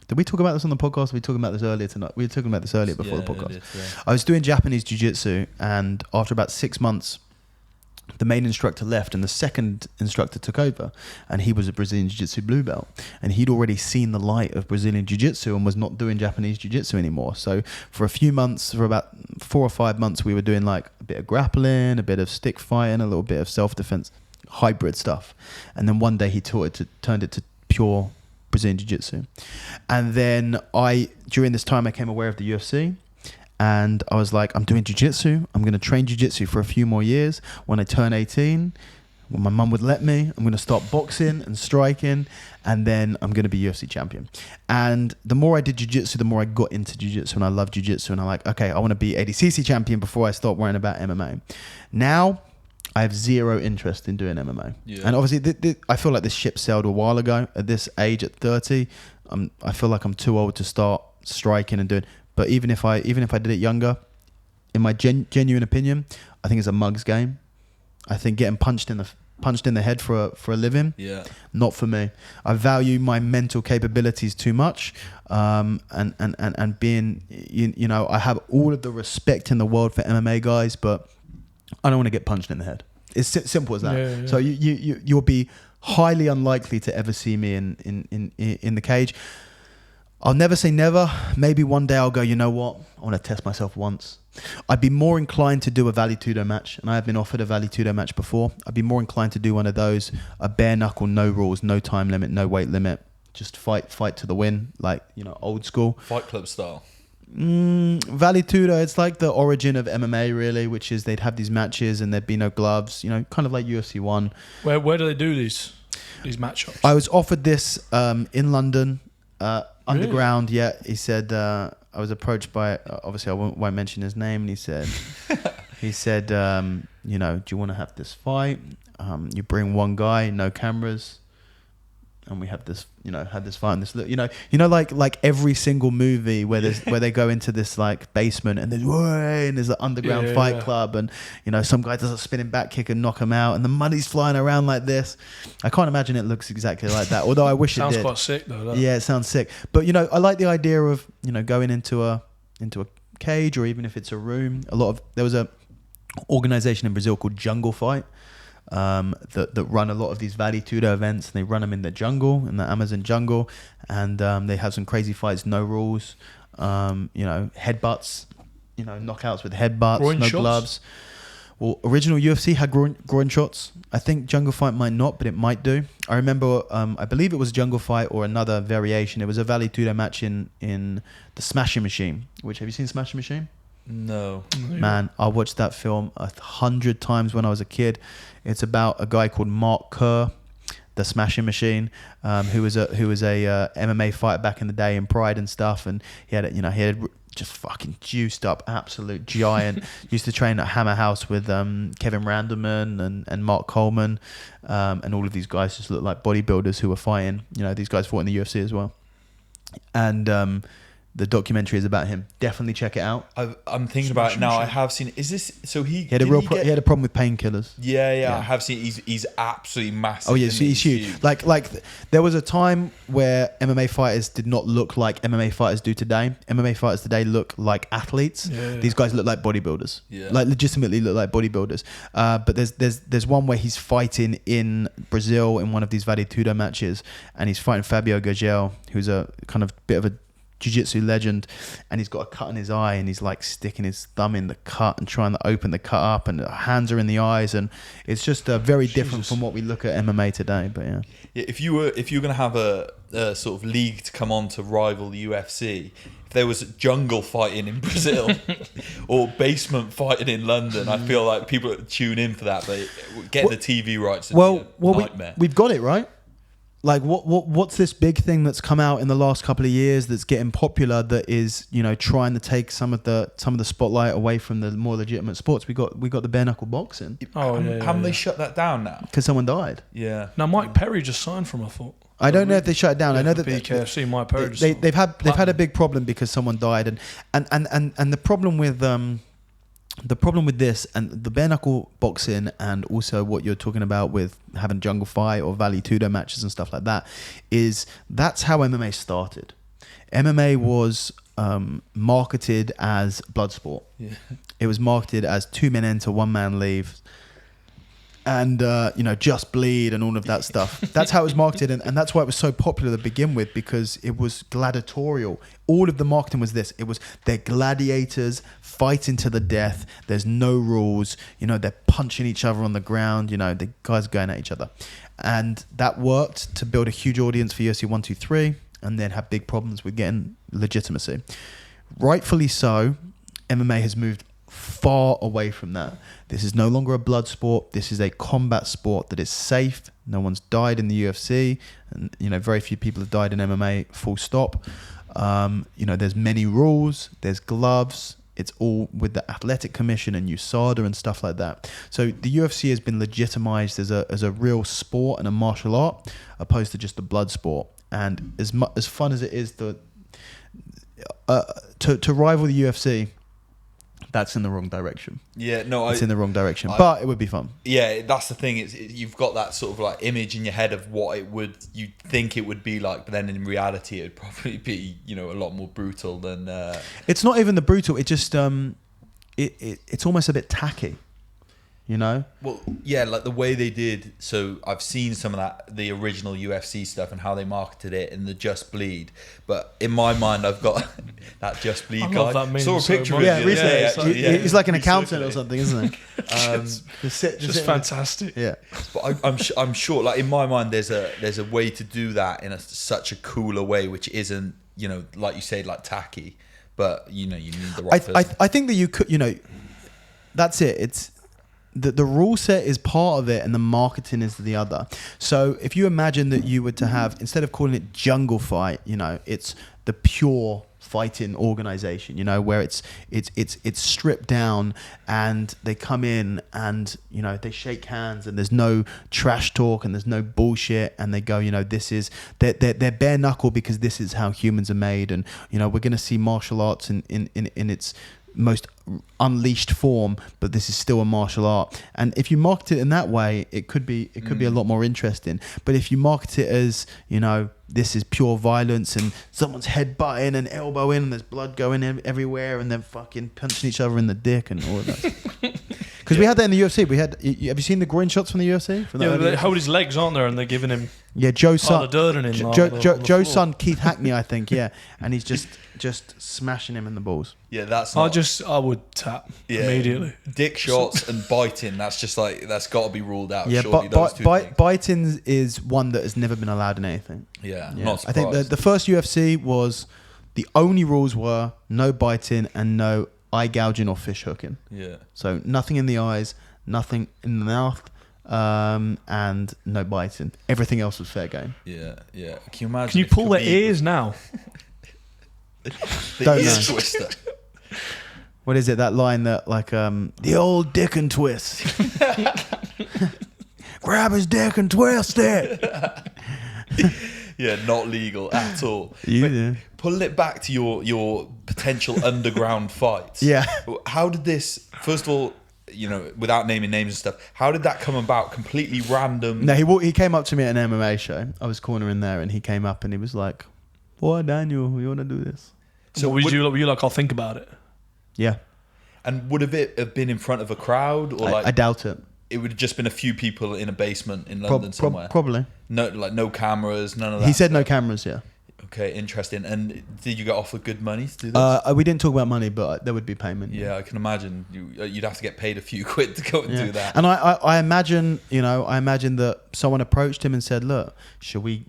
Did we talk about this on the podcast? We were talking about this earlier tonight. We were talking about this earlier before the podcast. I was doing Japanese jiu-jitsu, and after about 6 months, the main instructor left and the second instructor took over, and he was a Brazilian jiu-jitsu blue belt, and he'd already seen the light of Brazilian jiu-jitsu and was not doing Japanese jiu-jitsu anymore. So for a few months, for about 4 or 5 months, we were doing like a bit of grappling, a bit of stick fighting, a little bit of self-defense, hybrid stuff. And then one day he turned it to pure Brazilian jiu-jitsu. And then during this time I became aware of the UFC, and I was like, I'm doing jiu-jitsu, I'm going to train jiu-jitsu for a few more years. When I turn 18, when my mum would let me, I'm going to start boxing and striking, and then I'm going to be UFC champion. And the more I did jiu-jitsu, the more I got into jiu-jitsu, and I love jiu-jitsu, and I'm like, okay, I want to be ADCC champion before I start worrying about MMA. Now I have zero interest in doing MMA. Yeah. And obviously, I feel like this ship sailed a while ago. At this age, at 30, I feel like I'm too old to start striking and doing. But even if I did it younger, in my genuine opinion, I think it's a mug's game. I think getting punched in the head for a living, not for me. I value my mental capabilities too much, and being, you know, I have all of the respect in the world for MMA guys, but I don't want to get punched in the head. It's simple as that. Yeah. So you'll be highly unlikely to ever see me in the cage. I'll never say never. Maybe one day I'll go, you know what? I want to test myself once. I'd be more inclined to do a Vale Tudo match, and I have been offered a Vale Tudo match before. I'd be more inclined to do one of those, a bare knuckle, no rules, no time limit, no weight limit, just fight to the win, like, you know, old school. Fight Club style. Vale Tudo, it's like the origin of MMA really, which is they'd have these matches and there'd be no gloves, you know, kind of like UFC 1. Where do they do these matchups? I was offered this in London, underground. Yeah, he said I was approached by, obviously I won't mention his name, and he said you know, do you want to have this fight? You bring one guy, no cameras, and we have this, you know, had this fight and this, you know, like every single movie where they go into this like basement and there's an underground fight club, and you know, some guy does a spinning back kick and knock him out, and the money's flying around like this. I can't imagine it looks exactly like that, although I wish it did. Sounds quite sick though. Yeah, it sounds sick. But you know, I like the idea of, you know, going into a cage, or even if it's a room. There was a organization in Brazil called Jungle Fight, that run a lot of these Vale Tudo events, and they run them in the jungle, in the Amazon jungle, and they have some crazy fights, no rules, you know, headbutts, you know, knockouts with headbutts, groin no shots? gloves. Well, original UFC had groin shots. I think Jungle Fight might not, but it might do. I remember, I believe it was Jungle Fight or another variation. It was a Vale Tudo match in the Smashing Machine. Which, have you seen Smashing Machine? No. Man, I watched that film 100 times when I was a kid. It's about a guy called Mark Kerr, the Smashing Machine, who was a MMA fighter back in the day in Pride and stuff, and he had just fucking juiced up, absolute giant. Used to train at Hammer House with Kevin Randleman and Mark Coleman, and all of these guys just looked like bodybuilders who were fighting. You know, these guys fought in the UFC as well, and the documentary is about him. Definitely check it out. I'm thinking about it now. I have seen. Is this so? He had a problem with painkillers. Yeah. I have seen. He's absolutely massive. Oh yeah, he's huge. Like there was a time where MMA fighters did not look like MMA fighters do today. MMA fighters today look like athletes. Yeah. These guys look like bodybuilders. Yeah. Like legitimately look like bodybuilders. But there's one where he's fighting in Brazil in one of these Vale Tudo matches, and he's fighting Fabio Gurgel, who's a kind of bit of a jiu-jitsu legend, and he's got a cut in his eye, and he's like sticking his thumb in the cut and trying to open the cut up, and hands are in the eyes, and it's just very different from what we look at MMA today. But yeah, if you were gonna have a sort of league to come on to rival the UFC, if there was jungle fighting in Brazil or basement fighting in London, I feel like people would tune in for that. But getting the TV rights would be a nightmare. We've got it right. Like what's this big thing that's come out in the last couple of years that's getting popular, that is, you know, trying to take some of the spotlight away from the more legitimate sports? We got the bare knuckle boxing. Haven't they shut that down now? Because someone died. Yeah. Now Mike Perry just signed from, I thought. I don't know if they shut it down. I know that BKFC, Mike Perry they've had a big problem because someone died, and the problem with this and the bare knuckle boxing, and also what you're talking about with having Jungle Fight or Vale Tudo matches and stuff like that, is that's how MMA started. MMA was marketed as blood sport. Yeah. It was marketed as 2 men enter, 1 man leave, and you know, just bleed and all of that stuff. That's how it was marketed, and that's why it was so popular to begin with, because it was gladiatorial. All of the marketing was this. It was, they're gladiators fighting to the death. There's no rules. You know, they're punching each other on the ground. You know, the guys are going at each other. And that worked to build a huge audience for UFC 123, and then have big problems with getting legitimacy. Rightfully so, MMA has moved far away from that. This is no longer a blood sport. This is a combat sport that is safe. No one's died in the UFC, and you know, very few people have died in MMA, full stop. You know, there's many rules, there's gloves, It's all with the Athletic Commission and USADA and stuff like that. So the UFC has been legitimized as a real sport and a martial art, opposed to just a blood sport. And as fun as it is to rival the UFC, that's in the wrong direction. Yeah, no, it's in the wrong direction, but it would be fun. Yeah, that's the thing. You've got that sort of like image in your head of what you'd think it would be like, but then in reality, it'd probably be, you know, a lot more brutal than. It's not even the brutal. It just it's almost a bit tacky. You know? Well, yeah, like the way they did. So I've seen some of the original UFC stuff and how they marketed it and the Just Bleed. But in my mind, I've got that Just Bleed guy. That saw a picture of him. Yeah, recently. He's like an accountant or something, isn't he? Just fantastic. Yeah. But I'm sure, like in my mind, there's a way to do that in such a cooler way, which isn't, you know, like you say, like tacky. But you know, you need the right person. I think that you could, you know, that's it. It's the rule set is part of it and the marketing is the other. So if you imagine that you were to have, instead of calling it Jungle Fight, you know, it's the pure fighting organization, you know, where it's stripped down and they come in and, you know, they shake hands and there's no trash talk and there's no bullshit, and they go, you know, this is they're bare knuckle because this is how humans are made, and, you know, we're going to see martial arts in its most unleashed form, but this is still a martial art. And if you market it in that way, it could be a lot more interesting. But if you market it as, you know, this is pure violence and someone's head butting and elbowing and there's blood going everywhere and they're fucking punching each other in the dick and all of that. Because we had that in the UFC. Have you seen the groin shots from the UFC? They hold his legs, aren't there? And they're giving him Joe's son, Joe's son Keith Hackney, I think, yeah, and he's just smashing him in the balls. Yeah, that's. I would tap immediately. Dick shots and biting. That's just like that's got to be ruled out. Yeah, but biting is one that has never been allowed in anything. Yeah, not surprised. I think the first UFC was the only rules were no biting and no eye gouging or fish hooking. Yeah. So nothing in the eyes, nothing in the mouth, and no biting. Everything else was fair game. Yeah, yeah. Can you imagine? Can you pull their ears now? The ear twister. What is it? That line that like the old dick and twist. Grab his dick and twist it. Yeah, not legal at all. Yeah. Pulling it back to your potential underground fights. Yeah. How did this? First of all, you know, without naming names and stuff, how did that come about? Completely random. No, he came up to me at an MMA show. I was cornering there, and he came up and he was like, "Boy, Daniel, you want to do this?" So were you like, I'll think about it? Yeah. And would it have been in front of a crowd, or I doubt it. It would have just been a few people in a basement in London somewhere. Probably. No cameras, none of that. He said no cameras. Yeah. Okay, interesting. And did you get offered good money to do this? We didn't talk about money, but there would be payment. Yeah, I can imagine you'd have to get paid a few quid to go and do that. And I imagine, you know, that someone approached him and said, "Look, should we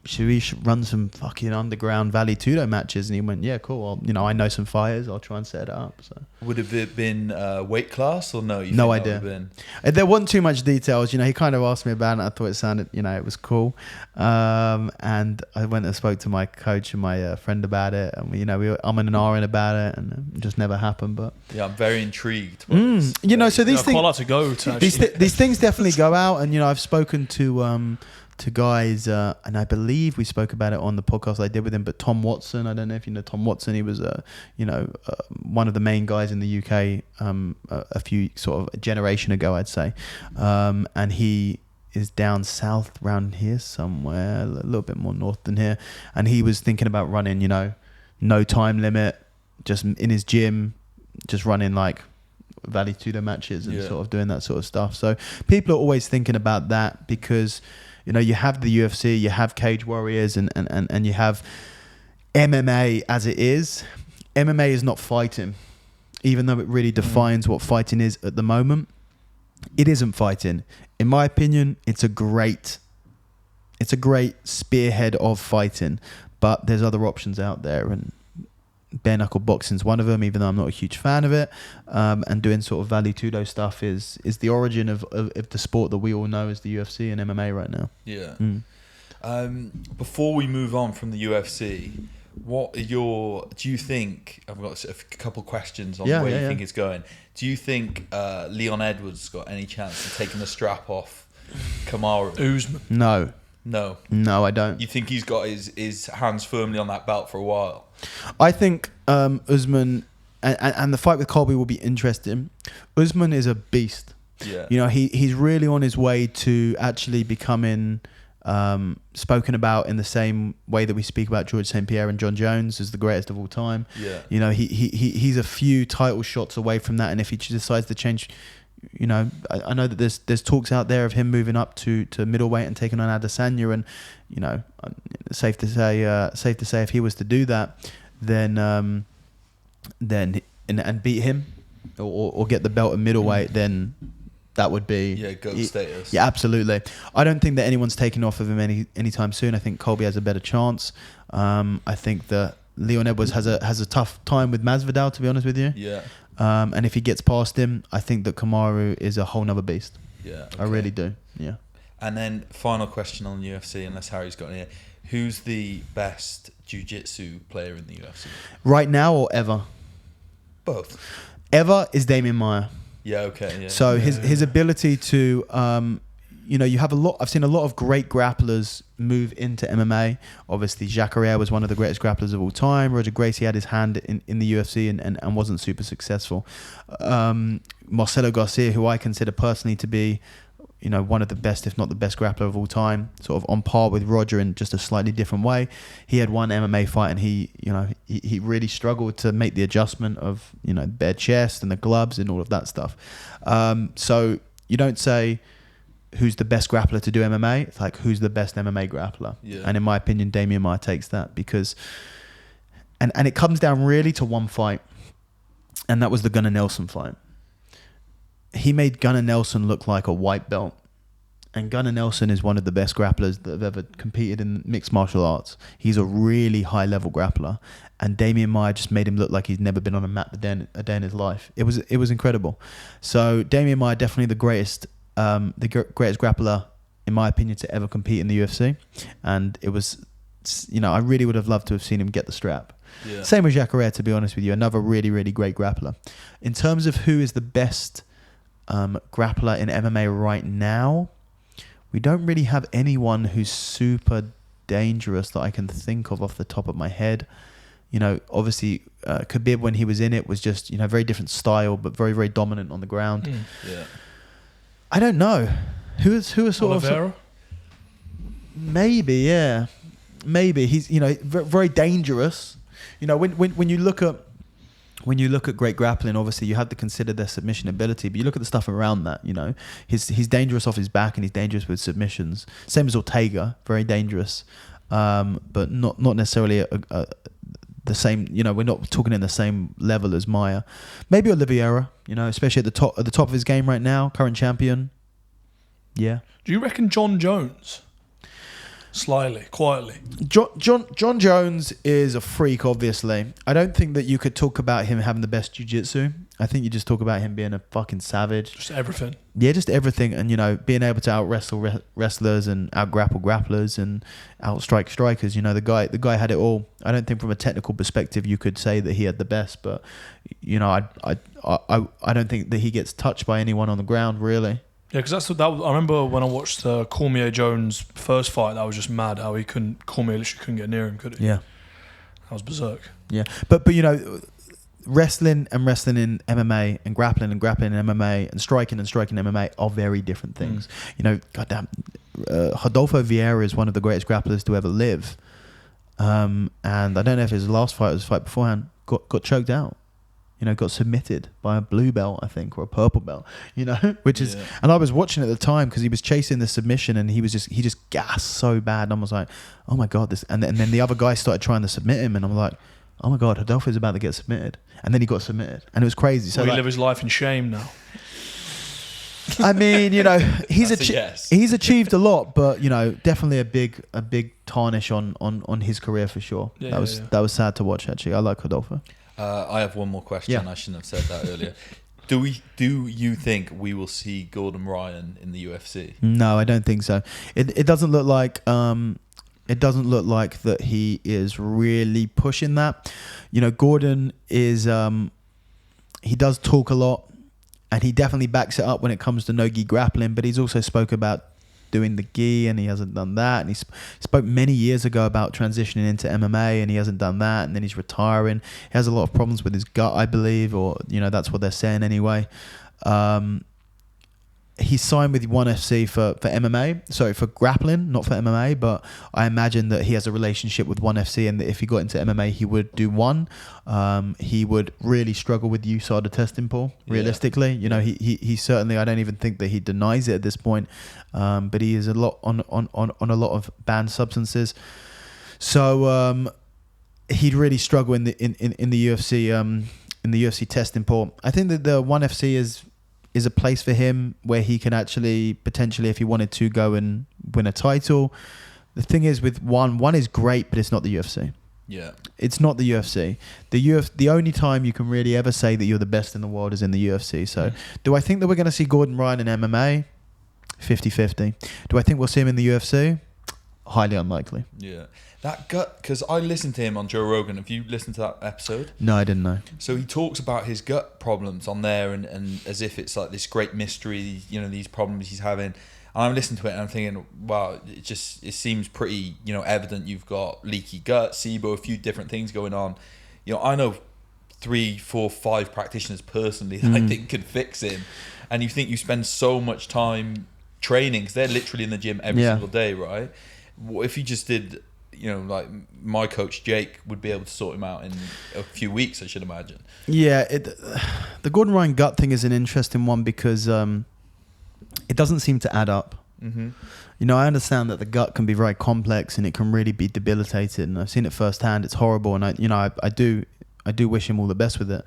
run some fucking underground Valley Tudo matches?" And he went, "Yeah, cool. Well, you know, I know some fighters. I'll try and set it up." So would have it been weight class or no? No idea. There wasn't too much details. You know, he kind of asked me about it. I thought it sounded, you know, it was cool. And I went and spoke to my coach and my friend about it, and we were umming and ahhing about it, and it just never happened. But yeah, I'm very intrigued. You know, so these things, quite like to go to these things definitely go out, and you know, I've spoken to guys, and I believe we spoke about it on the podcast I did with him. But Tom Watson, I don't know if you know Tom Watson. He was one of the main guys in the UK a few sort of a generation ago, I'd say, and he is down south around here somewhere, a little bit more north than here, and he was thinking about running, you know, no time limit, just in his gym, just running like Valley Tudo matches and sort of doing that sort of stuff. So people are always thinking about that because, you know, you have the UFC, you have Cage Warriors, and you have MMA as it is. MMA is not fighting, even though it really defines what fighting is at the moment. It isn't fighting. In my opinion, it's a great spearhead of fighting, but there's other options out there, and bare knuckle boxing is one of them, even though I'm not a huge fan of it. And doing sort of Valley Tudo stuff is the origin of the sport that we all know as the UFC and MMA right now. Yeah. Before we move on from the UFC, Do you think, I've got a couple questions on Yeah, where yeah, you yeah. think it's going. Do you think Leon Edwards got any chance of taking the strap off Kamaru? Usman. No. I don't. You think he's got his hands firmly on that belt for a while? I think Usman and the fight with Colby will be interesting. Usman is a beast. Yeah. You know, he's really on his way to actually becoming spoken about in the same way that we speak about George St. Pierre and John Jones as the greatest of all time. Yeah. You know, he's a few title shots away from that, and if he decides to change, you know, I know that there's talks out there of him moving up to middleweight and taking on Adesanya, and you know, safe to say if he was to do that, then and beat him or get the belt at middleweight, then that would be GOAT status. Yeah, absolutely. I don't think that anyone's taking off of him anytime soon. I think Colby has a better chance. I think that Leon Edwards has a tough time with Masvidal, to be honest with you. Yeah. And if he gets past him, I think that Kamaru is a whole nother beast. Yeah. Okay. I really do. Yeah. And then final question on UFC, unless Harry's got any. Who's the best jiu-jitsu player in the UFC? Right now or ever? Both. Ever is Damian Maia. Yeah, okay. Yeah. So his ability to, you know, I've seen a lot of great grapplers move into MMA. Obviously, Jacare was one of the greatest grapplers of all time. Roger Gracie had his hand in the UFC and wasn't super successful. Marcelo Garcia, who I consider personally to be, you know, one of the best, if not the best grappler of all time, sort of on par with Roger in just a slightly different way. He had one MMA fight and he really struggled to make the adjustment of, you know, bare chest and the gloves and all of that stuff. So you don't say who's the best grappler to do MMA. It's like, who's the best MMA grappler? Yeah. And in my opinion, Damian Maia takes that because, and it comes down really to one fight, and that was the Gunnar Nelson fight. He made Gunnar Nelson look like a white belt. And Gunnar Nelson is one of the best grapplers that have ever competed in mixed martial arts. He's a really high-level grappler. And Damian Maia just made him look like he's never been on a mat a day in his life. It was incredible. So Damian Maia, definitely the greatest grappler, in my opinion, to ever compete in the UFC. And it was, you know, I really would have loved to have seen him get the strap. Yeah. Same with Jacare, to be honest with you. Another really, really great grappler. In terms of who is the best grappler in MMA right now, we don't really have anyone who's super dangerous that I can think of off the top of my head. You know, obviously Khabib, when he was in it, was just, you know, very different style, but very, very dominant on the ground. Yeah. I don't know who are sort Oliveira? of maybe, yeah, maybe he's, you know, very dangerous. You know, when you look at great grappling, obviously you have to consider their submission ability, but you look at the stuff around that. You know, he's dangerous off his back and he's dangerous with submissions. Same as Ortega, very dangerous, but not necessarily the same. You know, we're not talking in the same level as Maia. Maybe Oliveira. You know, especially at the top of his game right now, current champion. Yeah. Do you reckon John Jones? Slyly, quietly. John Jones is a freak, obviously. I don't think that you could talk about him having the best jiu-jitsu. I think you just talk about him being a fucking savage. Just everything. Yeah, just everything. And, you know, being able to out-wrestle wrestlers and out-grapple grapplers and out-strike strikers. You know, the guy had it all. I don't think from a technical perspective you could say that he had the best. But, you know, I don't think that he gets touched by anyone on the ground, really. Yeah, because I remember when I watched Cormier Jones first fight, that was just mad how Cormier literally couldn't get near him, could he? Yeah. That was berserk. Yeah. But you know, wrestling in MMA and grappling in MMA and striking in MMA are very different things. You know, goddamn, Rodolfo Vieira is one of the greatest grapplers to ever live. And I don't know if his last fight or his fight beforehand got choked out. You know, got submitted by a blue belt, I think, or a purple belt. You know, which is, and I was watching at the time because he was chasing the submission and he just gassed so bad, and I was like, oh my god, this, and then the other guy started trying to submit him, and I'm like, oh my god, Rodolfo's about to get submitted, and then he got submitted, and it was crazy. So he live his life in shame now. I mean, you know, he's achieved a lot, but you know, definitely a big tarnish on his career for sure. That was sad to watch. Actually, I like Rodolfo. I have one more question. Yeah. I shouldn't have said that earlier. Do you think we will see Gordon Ryan in the UFC? No, I don't think so. It doesn't look like It doesn't look like that he is really pushing that. You know, Gordon is he does talk a lot, and he definitely backs it up when it comes to no-gi grappling, but he's also spoke about doing the gi, and he hasn't done that. And he spoke many years ago about transitioning into MMA, and he hasn't done that, and then he's retiring. He has a lot of problems with his gut, I believe, or, you know, that's what they're saying anyway. He signed with ONE FC for MMA, sorry, for grappling, not for MMA, but I imagine that he has a relationship with ONE FC, and that if he got into MMA, he would do ONE. He would really struggle with USADA testing, Paul, realistically. You know, he certainly, I don't even think that he denies it at this point, but he is a lot on a lot of banned substances. So he'd really struggle in the UFC, in the UFC testing, Paul. I think that the ONE FC is a place for him where he can actually potentially, if he wanted to, go and win a title. The thing is with ONE is great, but it's not the UFC. Yeah. It's not the UFC. The only time you can really ever say that you're the best in the world is in the UFC. So do I think that we're going to see Gordon Ryan in MMA? 50-50. Do I think we'll see him in the UFC? Highly unlikely. Yeah. That gut, because I listened to him on Joe Rogan. Have you listened to that episode? No, I didn't know. So he talks about his gut problems on there, and as if it's like this great mystery, you know, these problems he's having. And I'm listening to it and I'm thinking, wow, it seems pretty, you know, evident you've got leaky gut, SIBO, a few different things going on. You know, I know 3, 4, 5 practitioners personally that I think could fix him. And you think you spend so much time training, because they're literally in the gym every single day, right? What if you just did, you know, like my coach Jake would be able to sort him out in a few weeks, I should imagine. Yeah, the Gordon Ryan gut thing is an interesting one because it doesn't seem to add up. Mm-hmm. You know, I understand that the gut can be very complex and it can really be debilitated, and I've seen it firsthand. It's horrible, and I do wish him all the best with it.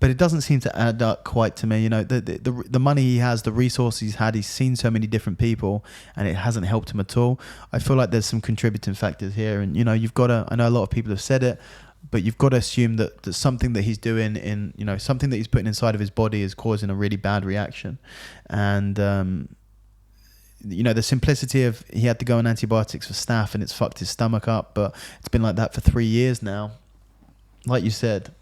But it doesn't seem to add up quite to me. You know, the money he has, the resources he's had, he's seen so many different people, and it hasn't helped him at all. I feel like there's some contributing factors here, and you know, you've got to. I know a lot of people have said it, but you've got to assume that something that he's doing in, you know, something that he's putting inside of his body is causing a really bad reaction, and you know, the simplicity of he had to go on antibiotics for staph and it's fucked his stomach up, but it's been like that for 3 years now. Like you said,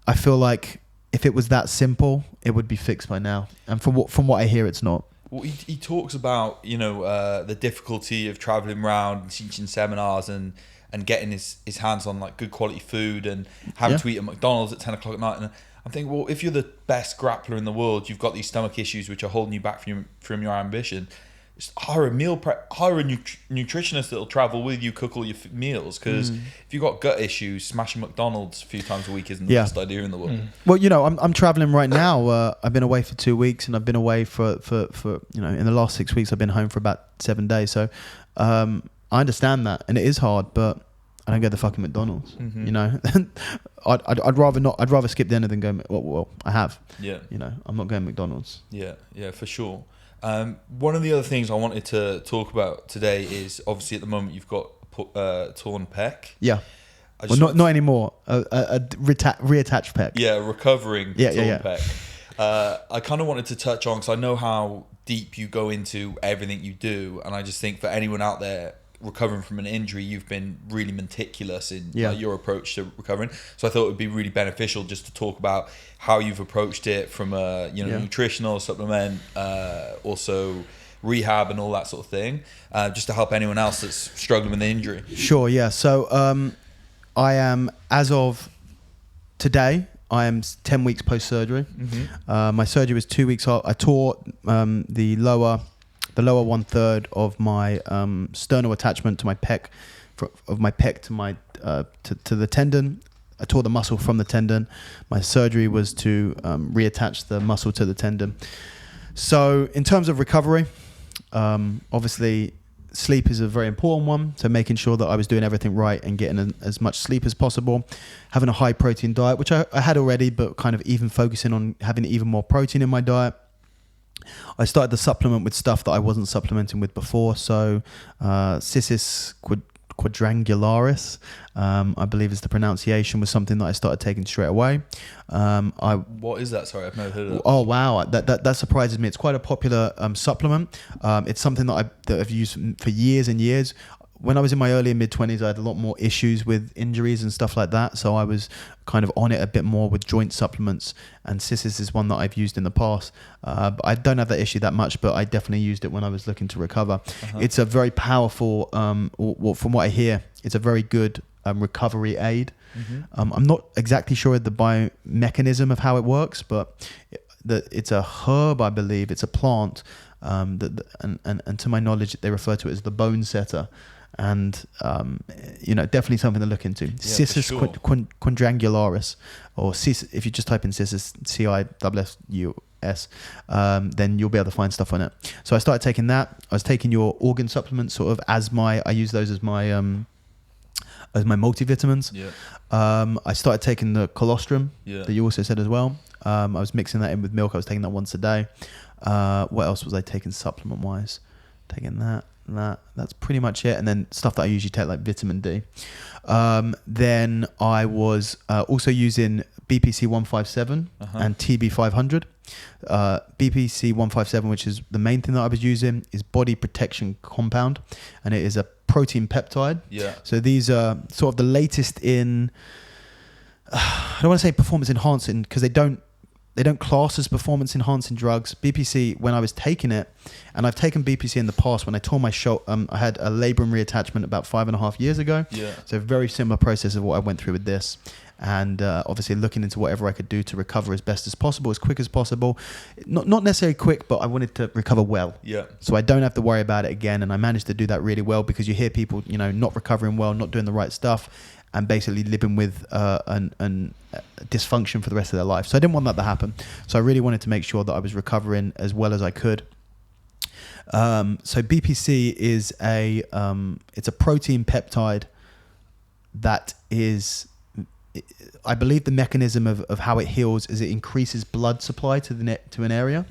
I feel like if it was that simple, it would be fixed by now. And from what I hear, it's not. Well, he talks about, you know, the difficulty of traveling around and teaching seminars and getting his hands on like good quality food and having to eat at McDonald's at 10 o'clock at night. And I'm thinking, well, if you're the best grappler in the world, you've got these stomach issues which are holding you back from your ambition. Just hire a nutritionist that'll travel with you, cook all your meals. Because if you've got gut issues, smashing McDonald's a few times a week isn't the best idea in the world. Well, you know, I'm traveling right now. I've been away for 2 weeks, and I've been away for you know, in the last 6 weeks, I've been home for about 7 days. So I understand that, and it is hard, but I don't go to the fucking McDonald's. You know, I'd rather not. I'd rather skip dinner than go. Well, I have. Yeah. You know, I'm not going to McDonald's. Yeah, for sure. One of the other things I wanted to talk about today is obviously at the moment you've got torn pec. Yeah. Well, not anymore. A reattached pec. Yeah, recovering torn pec. I kind of wanted to touch on, because I know how deep you go into everything you do, and I just think for anyone out there recovering from an injury, you've been really meticulous in your approach to recovering. So I thought it would be really beneficial just to talk about how you've approached it from a nutritional supplement, also rehab and all that sort of thing, just to help anyone else that's struggling with an injury. Sure, yeah. So I am, as of today, I am 10 weeks post-surgery. My surgery was 2 weeks off. I tore the lower 1/3 of my sternal attachment to my pec, to the tendon. I tore the muscle from the tendon. My surgery was to reattach the muscle to the tendon. So in terms of recovery, obviously sleep is a very important one. So making sure that I was doing everything right and getting as much sleep as possible, having a high protein diet, which I had already, but kind of even focusing on having even more protein in my diet. I started to supplement with stuff that I wasn't supplementing with before. So Cissis, quadrangularis, I believe is the pronunciation, was something that I started taking straight away. What is that? Sorry, I've never heard of it. Oh wow, that surprises me. It's quite a popular supplement. It's something that I've used for years and years. When I was in my early and mid 20s, I had a lot more issues with injuries and stuff like that. So I was kind of on it a bit more with joint supplements. And Cissus is one that I've used in the past. But I don't have that issue that much, but I definitely used it when I was looking to recover. It's a very powerful, from what I hear, it's a very good recovery aid. I'm not exactly sure of the biomechanism of how it works, but it's a herb, I believe. It's a plant. And to my knowledge, they refer to it as the bone setter. And definitely something to look into. Cissus quadrangularis, or if you just type in Cissus, CISSUS, then you'll be able to find stuff on it. So I started taking that. I was taking your organ supplements sort of I use those as my multivitamins. I started taking the colostrum that you also said as well. I was mixing that in with milk. I was taking that once a day. What else was I taking supplement wise? Taking that's pretty much it. And then stuff that I usually take, like vitamin D. Then I was also using BPC 157 and TB 500. BPC 157, which is the main thing that I was using, is body protection compound, and it is a protein peptide. So these are sort of the latest in I don't want to say performance enhancing, because they don't class as performance enhancing drugs. BPC, when I was taking it, and I've taken BPC in the past, when I tore my shoulder, I had a labrum reattachment about 5.5 years ago. So very similar process of what I went through with this. And obviously looking into whatever I could do to recover as best as possible, as quick as possible. Not necessarily quick, but I wanted to recover well. So I don't have to worry about it again. And I managed to do that really well, because you hear people, not recovering well, not doing the right stuff, and basically living with an dysfunction for the rest of their life. So I didn't want that to happen. So I really wanted to make sure that I was recovering as well as I could. So BPC is it's a protein peptide that is, I believe the mechanism of how it heals is it increases blood supply to an area.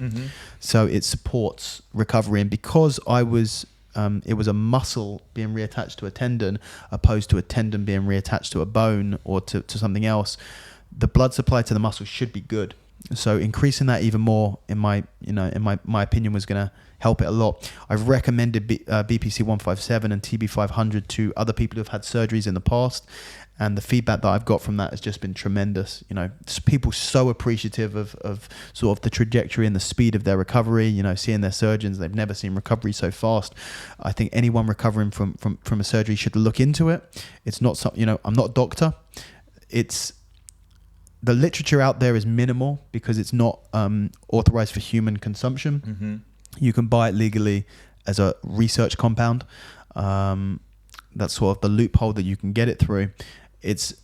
So it supports recovery. And because it was a muscle being reattached to a tendon, opposed to a tendon being reattached to a bone or to something else, the blood supply to the muscle should be good. So increasing that even more, in my opinion, was going to help it a lot. I've recommended BPC 157 and TB 500 to other people who've had surgeries in the past, and the feedback that I've got from that has just been tremendous. People so appreciative of sort of the trajectory and the speed of their recovery. Seeing their surgeons, they've never seen recovery so fast. I think anyone recovering from a surgery should look into it. It's not something, I'm not a doctor. The literature out there is minimal because it's not authorized for human consumption. You can buy it legally as a research compound. That's sort of the loophole that you can get it through. It's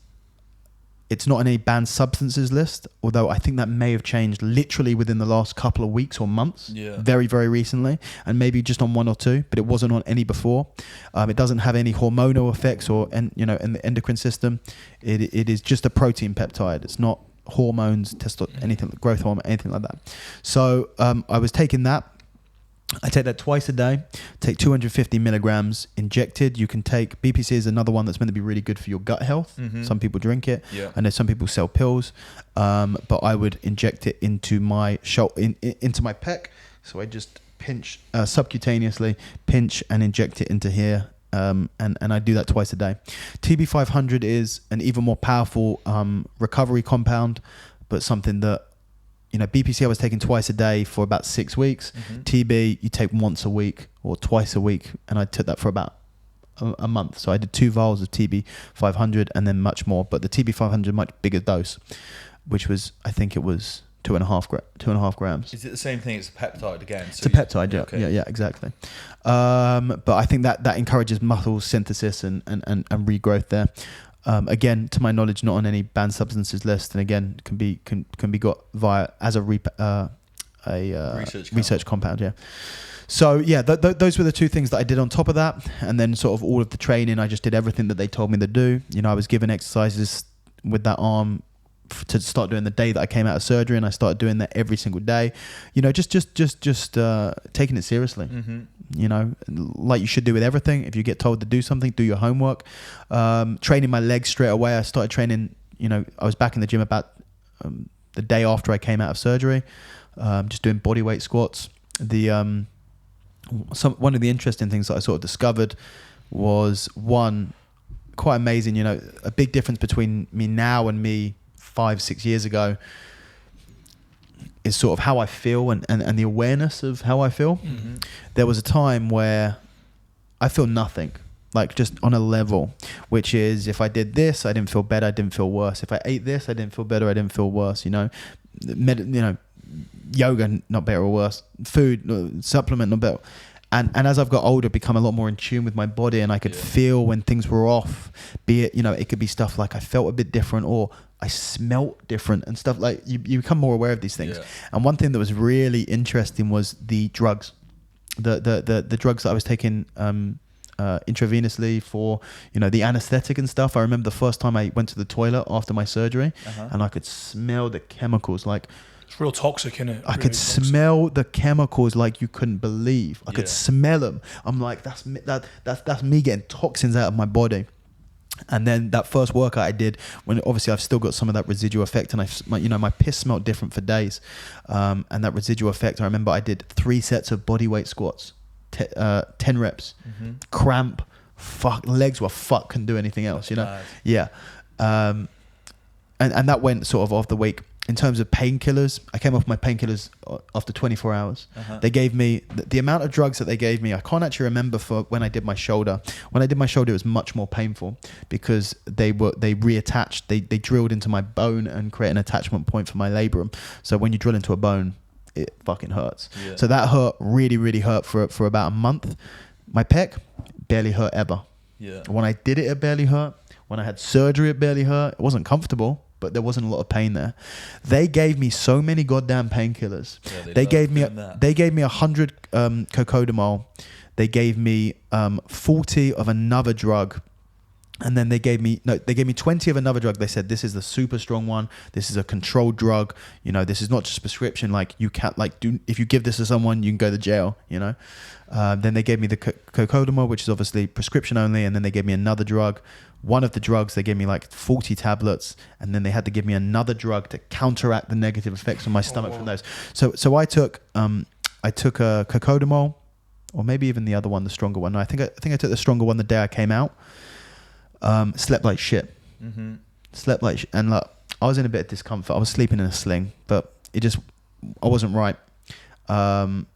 not on any banned substances list, although I think that may have changed literally within the last couple of weeks or months. Very, very recently, and maybe just on one or two, but it wasn't on any before. It doesn't have any hormonal effects in the endocrine system. It is just a protein peptide. It's not hormones, anything, growth hormone, anything like that. So I was taking that. I take that twice a day. Take 250 milligrams injected. You can take BPC is another one that's meant to be really good for your gut health. Some people drink it. I know some people sell pills, but I would inject it into my into my pec. So I just pinch subcutaneously, pinch and inject it into here. And I do that twice a day. TB 500 is an even more powerful recovery compound, but something that BPC I was taking twice a day for about 6 weeks. TB you take once a week or twice a week, and I took that for about a month. So I did 2 vials of TB 500 and then much more, but the TB 500 much bigger dose, which was, I think it was 2.5 grams. Is it the same thing? It's a peptide again. So it's a peptide, yeah, exactly. But I think that encourages muscle synthesis and regrowth there. Again, to my knowledge, not on any banned substances list, and again, can be got via as a research compound. Yeah. So yeah, those were the two things that I did on top of that, and then sort of all of the training. I just did everything that they told me to do. I was given exercises with that arm to start doing the day that I came out of surgery, and I started doing that every single day. You know, just taking it seriously. Mm-hmm. You know, like you should do with everything. If you get told to do something, do your homework. Training my legs straight away. I started training. You know, I was back in the gym about the day after I came out of surgery, just doing body weight squats. One of the interesting things that I sort of discovered was quite amazing. You know, a big difference between me now and me 5-6 years ago is sort of how I feel and the awareness of how I feel. Mm-hmm. There was a time where I feel nothing, like just on a level, which is if I did this, I didn't feel better, I didn't feel worse. If I ate this, I didn't feel better, I didn't feel worse. You know, yoga, not better or worse. Food, supplement, not better. And as I've got older, become a lot more in tune with my body, and I could feel when things were off. Be it, you know, it could be stuff like I felt a bit different, or I smelt different, and stuff like you become more aware of these things. Yeah. And one thing that was really interesting was the drugs, the drugs that I was taking intravenously for, you know, the anesthetic and stuff. I remember the first time I went to the toilet after my surgery, and I could smell the chemicals like. It's real toxic, isn't it? I could smell the chemicals like you couldn't believe. I could smell them. I'm like, that's me getting toxins out of my body. And then that first workout I did, when obviously I've still got some of that residual effect, and my piss smelled different for days. And that residual effect, I remember I did 3 sets of body weight squats, 10 reps, cramp, legs were couldn't do anything else, you know? Nice. Yeah. And that went sort of off the week. In terms of painkillers, I came off my painkillers after 24 hours. They gave me the amount of drugs that they gave me. I can't actually remember for when I did my shoulder. When I did my shoulder, it was much more painful because they reattached. They drilled into my bone and create an attachment point for my labrum. So when you drill into a bone, it fucking hurts. Yeah. So that hurt really, really hurt for about a month. My pec barely hurt ever. Yeah. When I did it, it barely hurt. When I had surgery, it barely hurt. It wasn't comfortable, but there wasn't a lot of pain there. They gave me so many goddamn painkillers. Yeah, they gave me 100 cocodamol. They gave me 40 of another drug. And then they gave me 20 of another drug. They said, this is the super strong one. This is a controlled drug. You know, this is not just prescription. Like you can't if you give this to someone, you can go to jail, you know? Then they gave me the cocodamol, which is obviously prescription only. And then they gave me another drug. One of the drugs, they gave me like 40 tablets. And then they had to give me another drug to counteract the negative effects on my stomach from those. So I took a cocodamol, or maybe even the other one, the stronger one. No, I think I took the stronger one the day I came out. Slept like shit. Mm-hmm. Slept like and look, I was in a bit of discomfort. I was sleeping in a sling, but I wasn't right. And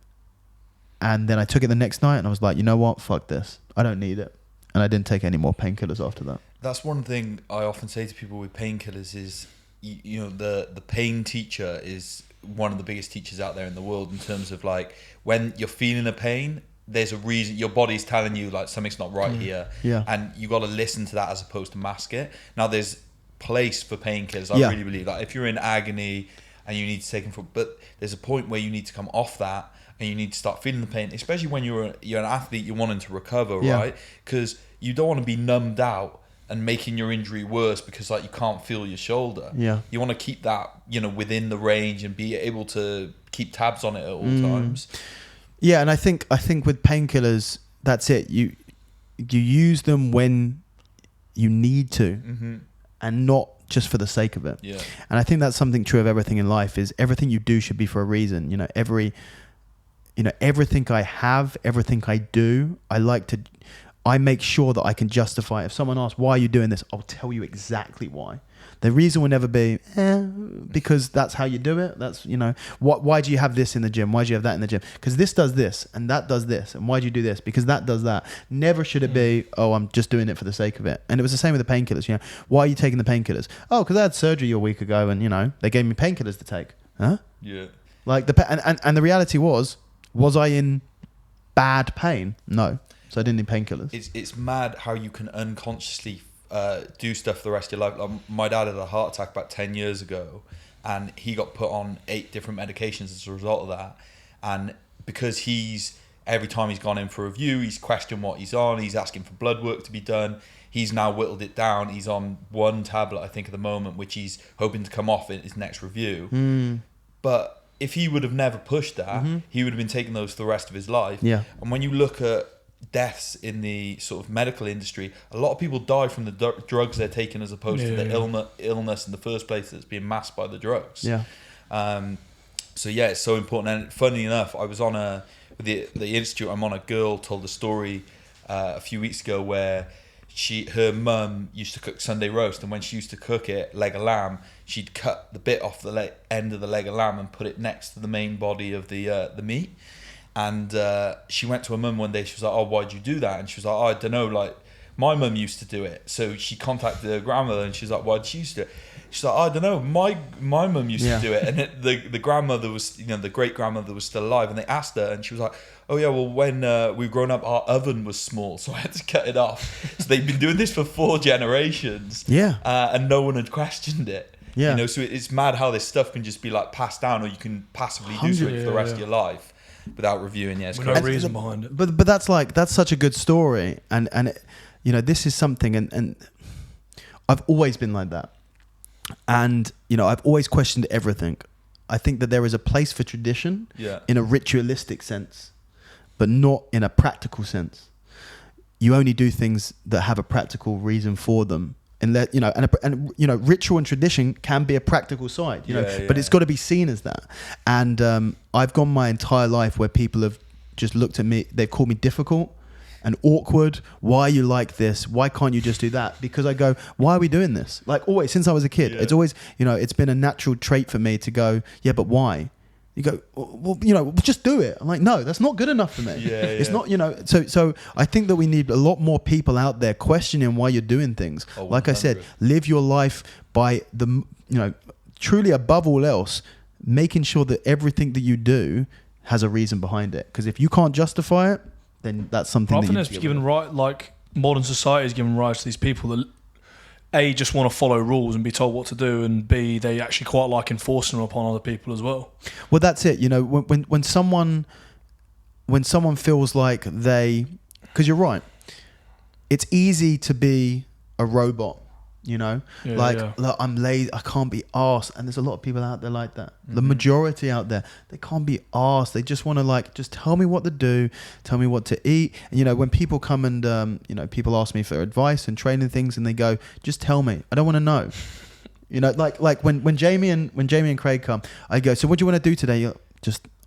then I took it the next night, and I was like, you know what? Fuck this. I don't need it. And I didn't take any more painkillers after that. That's one thing I often say to people with painkillers is, you know, the pain teacher is one of the biggest teachers out there in the world in terms of like when you're feeling a pain, there's a reason your body's telling you like something's not right here, and you got to listen to that as opposed to mask it. Now there's place for painkillers. I really believe that if you're in agony and you need to take them but there's a point where you need to come off that and you need to start feeling the pain, especially when you're an athlete, you're wanting to recover, right? Because you don't want to be numbed out and making your injury worse because like you can't feel your shoulder. Yeah, you want to keep that, you know, within the range and be able to keep tabs on it at all times. Yeah, and I think with painkillers, that's it. You use them when you need to, and not just for the sake of it. Yeah. And I think that's something true of everything in life. Is everything you do should be for a reason. You know, everything I have, everything I do, I make sure that I can justify. If someone asks, why are you doing this? I'll tell you exactly why. The reason will never be, because that's how you do it. That's, you know, why do you have this in the gym? Why do you have that in the gym? Because this does this and that does this. And why do you do this? Because that does that. Never should it be, I'm just doing it for the sake of it. And it was the same with the painkillers. You know, why are you taking the painkillers? Oh, because I had surgery a week ago and, you know, they gave me painkillers to take. Huh? Yeah. Like and the reality was I in bad pain? No. So I didn't need painkillers. It's mad how you can unconsciously do stuff for the rest of your life. Like my dad had a heart attack about 10 years ago, and he got put on 8 different medications as a result of that. And because he's every time he's gone in for a review, he's questioned what he's on. He's asking for blood work to be done. He's now whittled it down. He's on one tablet, I think, at the moment, which he's hoping to come off in his next review. But if he would have never pushed that, he would have been taking those for the rest of his life. Yeah. And when you look at deaths in the sort of medical industry, a lot of people die from the drugs they're taking as opposed to the illness in the first place that's being masked by the drugs. Yeah. So yeah, it's so important. And funny enough, I was on the institute I'm on, a girl told a story a few weeks ago where her mum used to cook Sunday roast, and when she used to cook it, leg of lamb, she'd cut the bit off the end of the leg of lamb and put it next to the main body of the meat. And she went to her mum one day. She was like, "Oh, why'd you do that?" And she was like, "Oh, I don't know. Like, my mum used to do it." So she contacted her grandmother, and she's like, "Why'd she used to do it?" She's like, "Oh, I don't know. My mum used to do it." And the grandmother was, the great grandmother was still alive. And they asked her, and she was like, "Oh yeah, well when we were growing up, our oven was small, so I had to cut it off." So they've been doing this for 4 generations. Yeah. And no one had questioned it. Yeah. So it's mad how this stuff can just be like passed down, or you can passively do something for the rest of your life without reviewing. Yeah, it's with crazy. no reason behind it. But that's such a good story, and it, this is something, and I've always been like that, and I've always questioned everything. I think that there is a place for tradition in a ritualistic sense, but not in a practical sense. You only do things that have a practical reason for them. And ritual and tradition can be a practical side, but it's got to be seen as that. And I've gone my entire life where people have just looked at me, they've called me difficult and awkward. Why are you like this? Why can't you just do that? Because I go, why are we doing this? Like always, since I was a kid, it's always, it's been a natural trait for me to go, yeah, but why? You go, well, just do it. I'm like, no, that's not good enough for me. It's not, so I think that we need a lot more people out there questioning why you're doing things. Like I said, live your life by the, truly above all else, making sure that everything that you do has a reason behind it. Because if you can't justify it, then that's something I think that's given right, like modern society has given rise to these people that A, just want to follow rules and be told what to do, and B, they actually quite like enforcing them upon other people as well. Well, that's it. When someone feels like because you're right, it's easy to be a robot. Look, I'm lazy, I can't be arsed, and there's a lot of people out there like that. The majority out there, they can't be arsed. They just want to just tell me what to do, tell me what to eat. And when people come and people ask me for advice and training things, and they go, just tell me, I don't want to know. Like when Jamie and Craig come, I go, so what do you want to do today?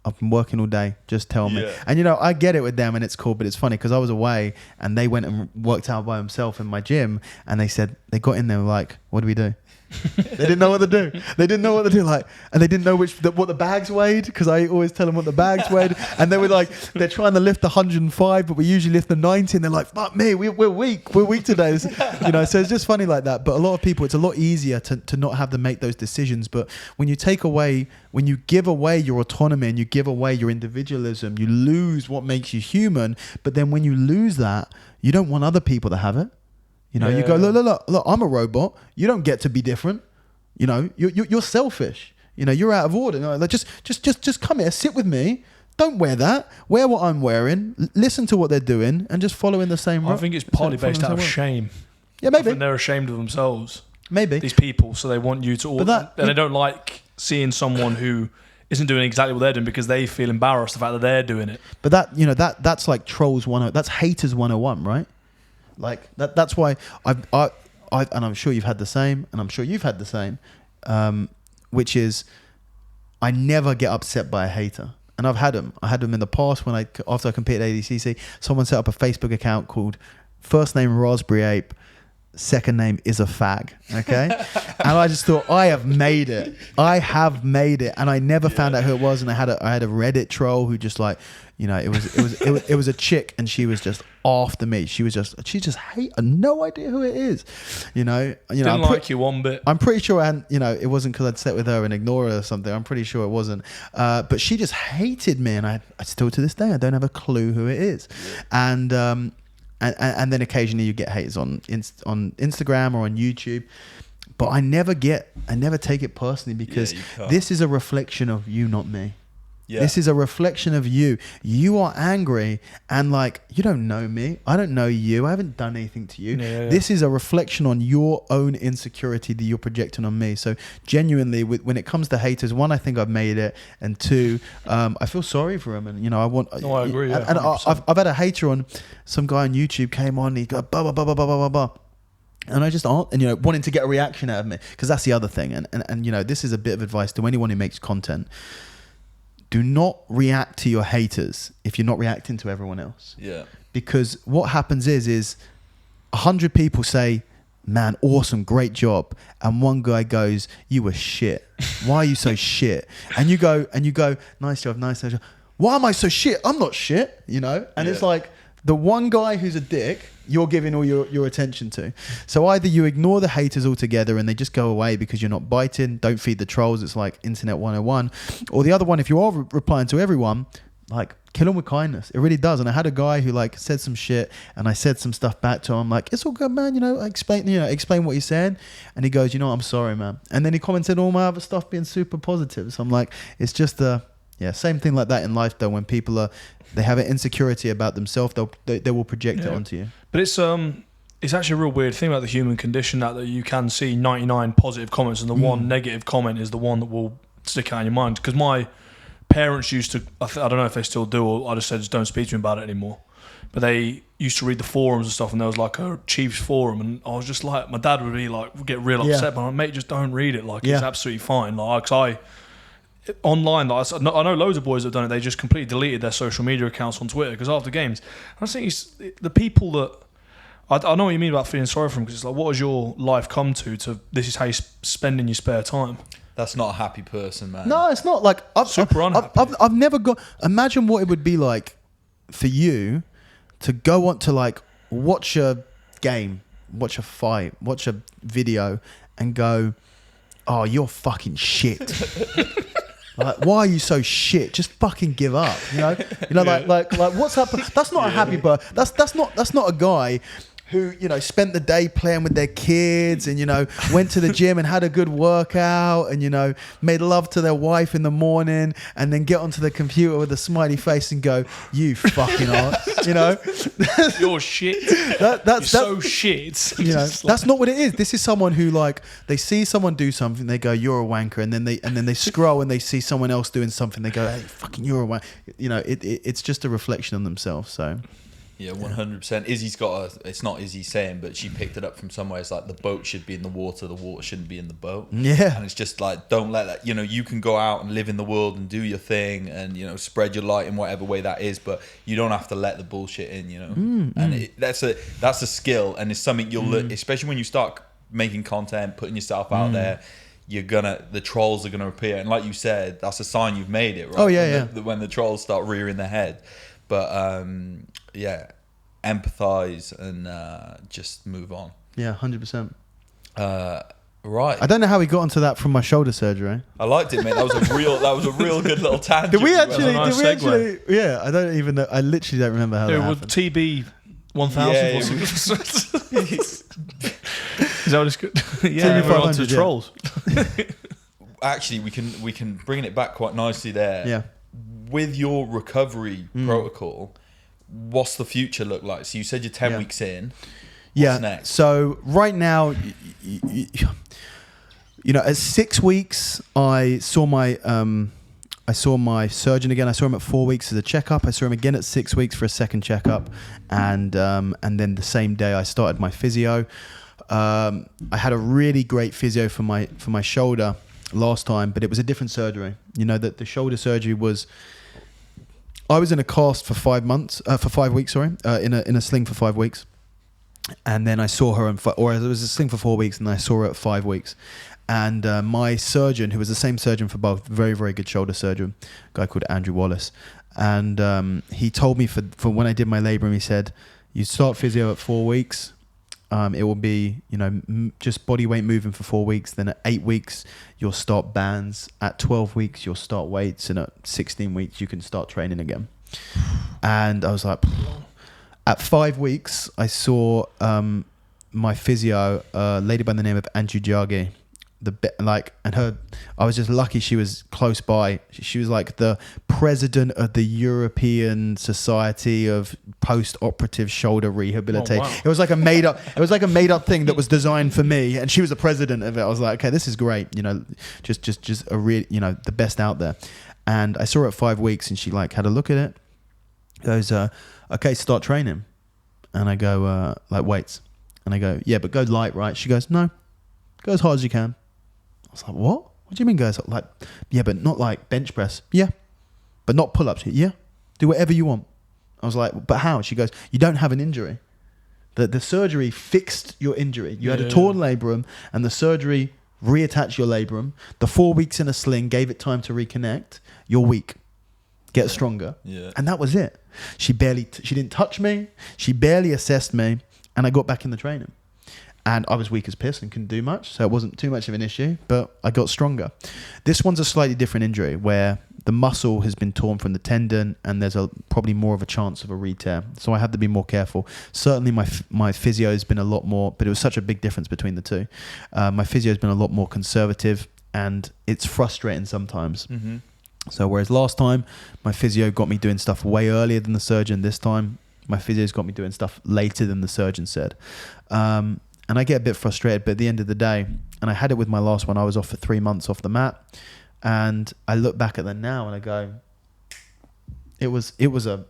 I've been working all day. Just tell me. And I get it with them, and it's cool. But it's funny because I was away, and they went and worked out by themselves in my gym, and they said they got in there like, "What do we do?" They didn't know what to do. They didn't know what to do. And they didn't know what the bags weighed, because I always tell them what the bags weighed. And they were like, they're trying to lift the 105, but we usually lift the 90. And they're like, "Fuck me, we're weak. We're weak today." So it's just funny like that. But a lot of people, it's a lot easier to not have them make those decisions. But when you give away your autonomy and you give away your individualism, you lose what makes you human. But then when you lose that, you don't want other people to have it. You go, look, I'm a robot. You don't get to be different. You're selfish. You're out of order. Just come here, sit with me. Don't wear that. Wear what I'm wearing. Listen to what they're doing, and just follow in the same route. I think it's partly based out of shame. Yeah, maybe. I think they're ashamed of themselves. Maybe. These people, so they want you to order. And they don't like seeing someone who isn't doing exactly what they're doing, because they feel embarrassed the fact that they're doing it. But that's like trolls 101. That's haters 101, right? Like that's why and I'm sure you've had the same, and I'm sure you've had the same, which is I never get upset by a hater. And I've had them. I had them in the past after I competed at ADCC. Someone set up a Facebook account called first name Raspberry Ape, second name is a fag. Okay. And I just thought, I have made it. And I never found out who it was. And I had a Reddit troll who just it was a chick, and she was just after me. She just hate. No idea who it is. Didn't like you one bit. I'm pretty sure it wasn't because I'd sit with her and ignore her or something. I'm pretty sure it wasn't. But she just hated me, and I still to this day I don't have a clue who it is. And then occasionally you get haters on Instagram or on YouTube. But I never take it personally, because this is a reflection of you, not me. Yeah. This is a reflection of you. You are angry and like, you don't know me. I don't know you. I haven't done anything to you. This is a reflection on your own insecurity that you're projecting on me. So genuinely, when it comes to haters, one, I think I've made it. And two, I feel sorry for him. And, you know, I agree. Yeah, and I've had a hater on, some guy on YouTube came on, he got blah, blah, blah, blah, blah, blah, blah. And I just aren't, and you know, wanting to get a reaction out of me, because that's the other thing. And you know, this is a bit of advice to anyone who makes content. Do not react to your haters if you're not reacting to everyone else. Yeah. Because what happens is 100 people say, man, awesome, great job. And one guy goes, you were shit. Why are you so shit? And you go, nice job, nice job. Why am I so shit? I'm not shit, you know? And it's like, the one guy who's a dick, you're giving all your attention to. So either you ignore the haters altogether and they just go away because you're not biting, don't feed the trolls, it's like internet 101. Or the other one, if you are replying to everyone, like kill them with kindness. It really does. And I had a guy who like said some shit and I said some stuff back to him, like, it's all good, man, you know, explain what he said. And he goes, you know, I'm sorry, man. And then he commented all my other stuff being super positive. So I'm like, it's just same thing like that in life though. When people they have an insecurity about themselves, they will project it onto you. But it's actually a real weird thing about the human condition that you can see 99 positive comments and the one negative comment is the one that will stick out in your mind. Because my parents used to, I don't know if they still do, or I just said just don't speak to me about it anymore. But they used to read the forums and stuff, and there was like a Chiefs forum, and I was just like, my dad would be like, would get real upset, but I'm like, mate, just don't read it. Like it's absolutely fine. Like, 'cause online, like, I know loads of boys that have done it. They just completely deleted their social media accounts on Twitter because after games, I think it's the people that I know what you mean about feeling sorry for them, because it's like, what has your life come to this is how you're spending your spare time. That's not a happy person, man. No, it's not. Like I've never got. Imagine what it would be like for you to go on to like watch a game, watch a fight, watch a video, and go, "Oh, you're fucking shit." Like, why are you so shit? Just fucking give up, you know. Like what's happened? That's not a happy bird. That's not a guy who, you know, spent the day playing with their kids and, you know, went to the gym and had a good workout and, you know, made love to their wife in the morning and then get onto the computer with a smiley face and go, you fucking ass, you know. You're shit. That's so shit. You know, that's not what it is. This is someone who, like, they see someone do something, they go, you're a wanker, and then they scroll and they see someone else doing something, they go, hey, fucking you're a wanker. You know, it's just a reflection on themselves. So yeah, 100%. Izzy's got it's not Izzy saying, but she picked it up from somewhere. It's like the boat should be in the water shouldn't be in the boat. Yeah. And it's just like, don't let that, you know, you can go out and live in the world and do your thing and, you know, spread your light in whatever way that is, but you don't have to let the bullshit in, you know. And that's a skill, and it's something you'll learn, especially when you start making content, putting yourself out there. The trolls are gonna appear, and like you said, that's a sign you've made it, right? Oh yeah, when the trolls start rearing their head. But empathize and just move on. Yeah, 100%. Right. I don't know how we got onto that from my shoulder surgery. I liked it, mate. That was a real good little tangent. Did we actually? Yeah, I don't even know. I literally don't remember how that happened. TB 1000. Yeah, Is that what it's good? Yeah, we're on to trolls. Actually, we can bring it back quite nicely there. Yeah. With your recovery protocol, what's the future look like? So you said you're 10 weeks in. What's next? So right now, you know, at 6 weeks, I saw my surgeon again. I saw him at 4 weeks as a checkup. I saw him again at 6 weeks for a second checkup, and then the same day I started my physio. I had a really great physio for my shoulder last time, but it was a different surgery. You know, that the shoulder surgery was. I was in a cast for 5 weeks. Sorry, in a sling for 5 weeks, and then I saw her it was a sling for 4 weeks, and then I saw her at 5 weeks. And my surgeon, who was the same surgeon for both, very very good shoulder surgeon, a guy called Andrew Wallace, and he told me for when I did my labrum, he said, you start physio at 4 weeks. It will be, you know, just body weight moving for 4 weeks. Then at 8 weeks, you'll start bands. At 12 weeks, you'll start weights. And at 16 weeks, you can start training again. And I was like, at 5 weeks, I saw my physio, a lady by the name of Anju Jagi. I was just lucky she was close by. She was like the president of the European Society of Post-Operative Shoulder Rehabilitation. Oh, wow. It was like a made up thing that was designed for me, and she was the president of it. I was like, okay, this is great, just a real, the best out there. And I saw her at 5 weeks, and she like had a look at it. Goes, okay, start training. And I go, like weights. And I go, yeah, but go light, right? She goes, no, go as hard as you can. I was like, what? What do you mean go as hard? Like, yeah, but not like bench press. Yeah. But not pull-ups. Yeah. Do whatever you want. I was like, but how? She goes, you don't have an injury. The surgery fixed your injury. You had a torn labrum, and the surgery reattached your labrum. The 4 weeks in a sling gave it time to reconnect. You're weak. Get stronger. Yeah. And that was it. She didn't touch me. She barely assessed me. And I got back in the training. And I was weak as piss and couldn't do much. So it wasn't too much of an issue, but I got stronger. This one's a slightly different injury where the muscle has been torn from the tendon, and there's probably more of a chance of a re-tear. So I have to be more careful. Certainly my physio has been a lot more, but it was such a big difference between the two. My physio has been a lot more conservative, and it's frustrating sometimes. Mm-hmm. So whereas last time my physio got me doing stuff way earlier than the surgeon, this time my physio's got me doing stuff later than the surgeon said. And I get a bit frustrated, but at the end of the day, and I had it with my last one, I was off for 3 months off the mat, and I look back at that now and I go, it was a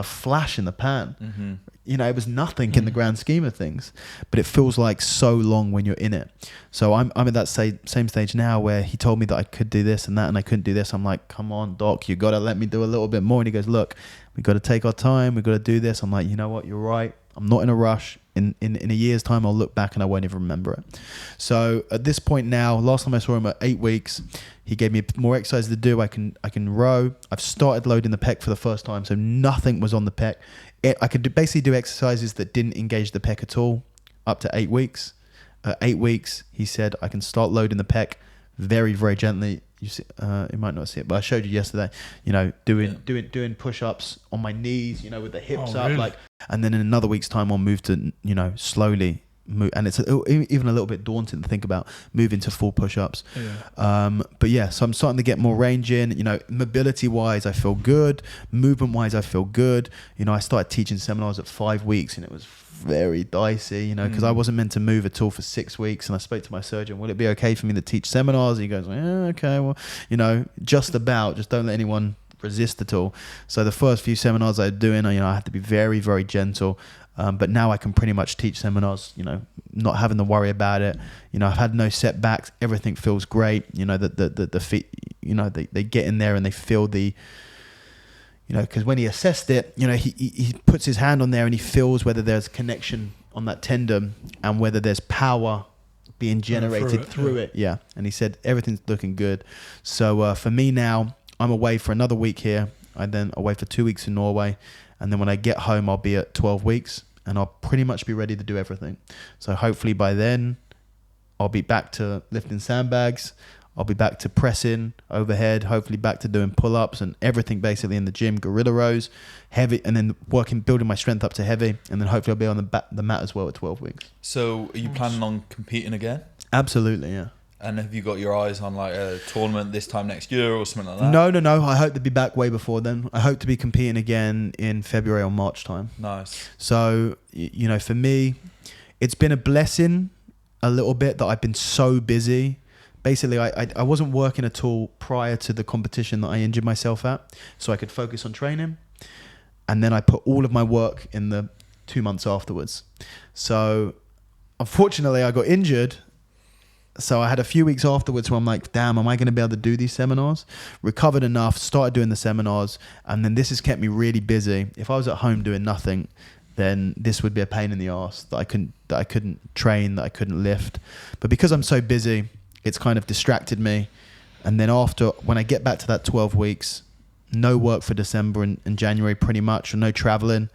flash in the pan. Mm-hmm. It was nothing in the grand scheme of things, but it feels like so long when you're in it. So I'm at that same stage now where he told me that I could do this and that, and I couldn't do this. I'm like, come on, doc, you got to let me do a little bit more. And he goes, look, we got to take our time. We got to do this. I'm like, you know what? You're right. I'm not in a rush. In a year's time, I'll look back and I won't even remember it. So at this point now, last time I saw him at 8 weeks, he gave me more exercise to do. I can row. I've started loading the pec for the first time, so nothing was on the pec. I could basically do exercises that didn't engage the pec at all up to 8 weeks. At 8 weeks, he said I can start loading the pec very, very gently. You see, you might not see it, but I showed you yesterday. Doing push-ups on my knees. With the hips up, really? And then in another week's time, I'll move to slowly move, and it's even a little bit daunting to think about moving to full push-ups. Yeah. But yeah, so I'm starting to get more range in. Mobility-wise, I feel good. Movement-wise, I feel good. I started teaching seminars at 5 weeks, and it was very dicey, because I wasn't meant to move at all for 6 weeks. And I spoke to my surgeon, will it be okay for me to teach seminars? He goes, okay, well, just don't let anyone resist at all. So the first few seminars I was doing, I had to be very, very gentle. But now I can pretty much teach seminars, not having to worry about it. I've had no setbacks. Everything feels great. The feet, they get in there and they feel the, because when he assessed it, he puts his hand on there and he feels whether there's connection on that tendon and whether there's power being generated through it. Yeah. And he said, everything's looking good. So for me now, I'm away for another week here. I'm then away for 2 weeks in Norway. And then when I get home, I'll be at 12 weeks and I'll pretty much be ready to do everything. So hopefully by then I'll be back to lifting sandbags. I'll be back to pressing overhead, hopefully back to doing pull-ups and everything basically in the gym, gorilla rows, heavy, and then building my strength up to heavy. And then hopefully I'll be on the mat as well at 12 weeks. So are you planning on competing again? Absolutely, yeah. And have you got your eyes on like a tournament this time next year or something like that? No. I hope to be back way before then. I hope to be competing again in February or March time. Nice. So, for me, it's been a blessing a little bit that I've been so busy. Basically, I wasn't working at all prior to the competition that I injured myself at, so I could focus on training. And then I put all of my work in the 2 months afterwards. So, unfortunately, I got injured. So I had a few weeks afterwards where I'm like, damn, am I going to be able to do these seminars? Recovered enough, started doing the seminars, and then this has kept me really busy. If I was at home doing nothing, then this would be a pain in the arse that I couldn't train, that I couldn't lift. But because I'm so busy, it's kind of distracted me. And then when I get back to that 12 weeks, no work for December and January pretty much, or no traveling.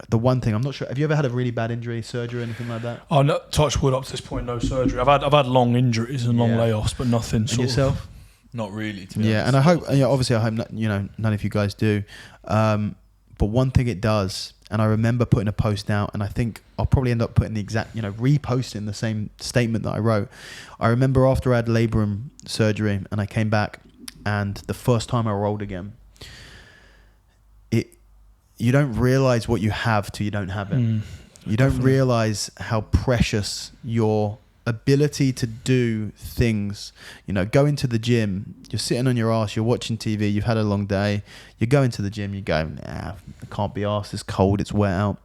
The one thing, I'm not sure, have you ever had a really bad injury, surgery or anything like that? Oh, no, touch wood up to this point, no surgery. I've had long injuries and long layoffs, but nothing. And yourself? Not really, to be honest. And I hope, obviously I hope none of you guys do. But But one thing it does, and I remember putting a post out, and I think I'll probably end up putting the exact, reposting the same statement that I wrote. I remember after I had labor and surgery and I came back, and the first time I rolled again, you don't realize what you have till you don't have it. You don't realize how precious your ability to do things, go into the gym, you're sitting on your ass, you're watching TV, you've had a long day, you go into the gym, you go, I can't be arsed, it's cold, it's wet out.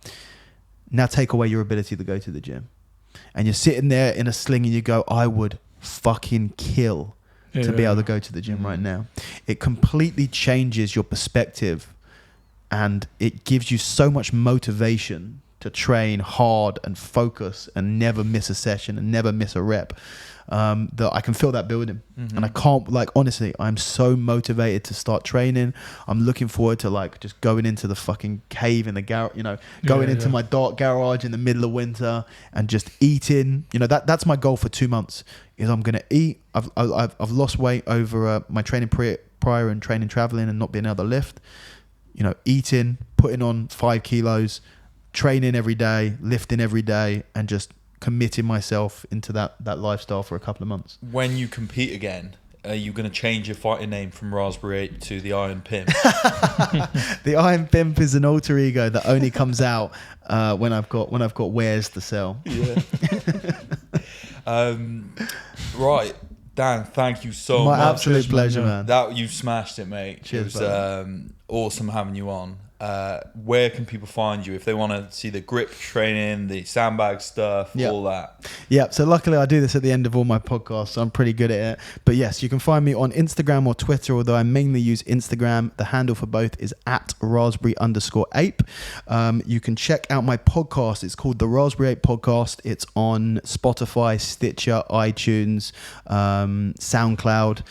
Now take away your ability to go to the gym. And you're sitting there in a sling and you go, I would fucking kill to be able to go to the gym right now. It completely changes your perspective, and it gives you so much motivation to train hard and focus and never miss a session and never miss a rep, that I can feel that building. And I can't, honestly, I'm so motivated to start training. I'm looking forward to just going into the fucking cave in the garage, going into my dark garage in the middle of winter and just eating. That's my goal for 2 months, is I'm going to eat. I've lost weight over my training prior and training traveling and not being able to lift, eating, putting on 5 kilos, training every day, lifting every day, and just committing myself into that lifestyle for a couple of months. When you compete again, are you going to change your fighting name from Raspberry 8 to the Iron Pimp? The Iron Pimp is an alter ego that only comes out when I've got wares to sell. Yeah. Right, Dan, thank you so much. My absolute pleasure, man. That you smashed it, mate. Cheers, it was awesome having you on. Where can people find you if they want to see the grip training, the sandbag stuff, all that? Yeah, so luckily I do this at the end of all my podcasts, so I'm pretty good at it. But yes, you can find me on Instagram or Twitter, although I mainly use Instagram. The handle for both is @raspberry_ape. You can check out my podcast. It's called the Raspberry Ape Podcast. It's on Spotify, Stitcher, iTunes, SoundCloud.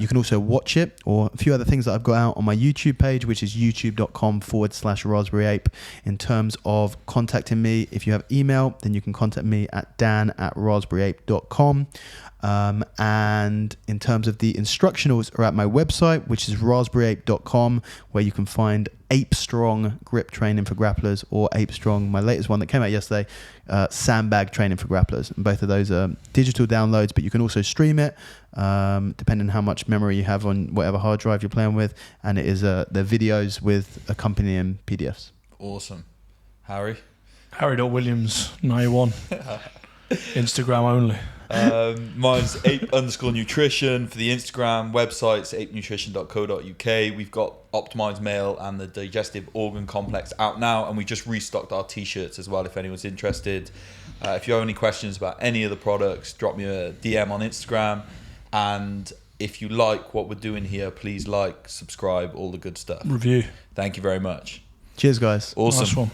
You can also watch it, or a few other things that I've got out on my YouTube page, which is youtube.com/Raspberry Ape. In terms of contacting me, if you have email, then you can contact me at dan@raspberryape.com. And in terms of the instructionals are at my website, which is raspberryape.com, where you can find Ape Strong grip training for grapplers, or Ape Strong, my latest one that came out yesterday, Sandbag training for grapplers. And both of those are digital downloads, but you can also stream it, depending on how much memory you have on whatever hard drive you're playing with. And it is the videos with accompanying PDFs. Awesome. Harry? Harry.Williams 91. Instagram only. Mine's ape_nutrition for the Instagram. Website's apenutrition.co.uk. We've got Optimized Meal and the Digestive Organ Complex out now, and we just restocked our t-shirts as well if anyone's interested. If you have any questions about any of the products, drop me a DM on Instagram. And if you like what we're doing here, please like, subscribe, all the good stuff. Review. Thank you very much. Cheers, guys. Awesome. Nice one.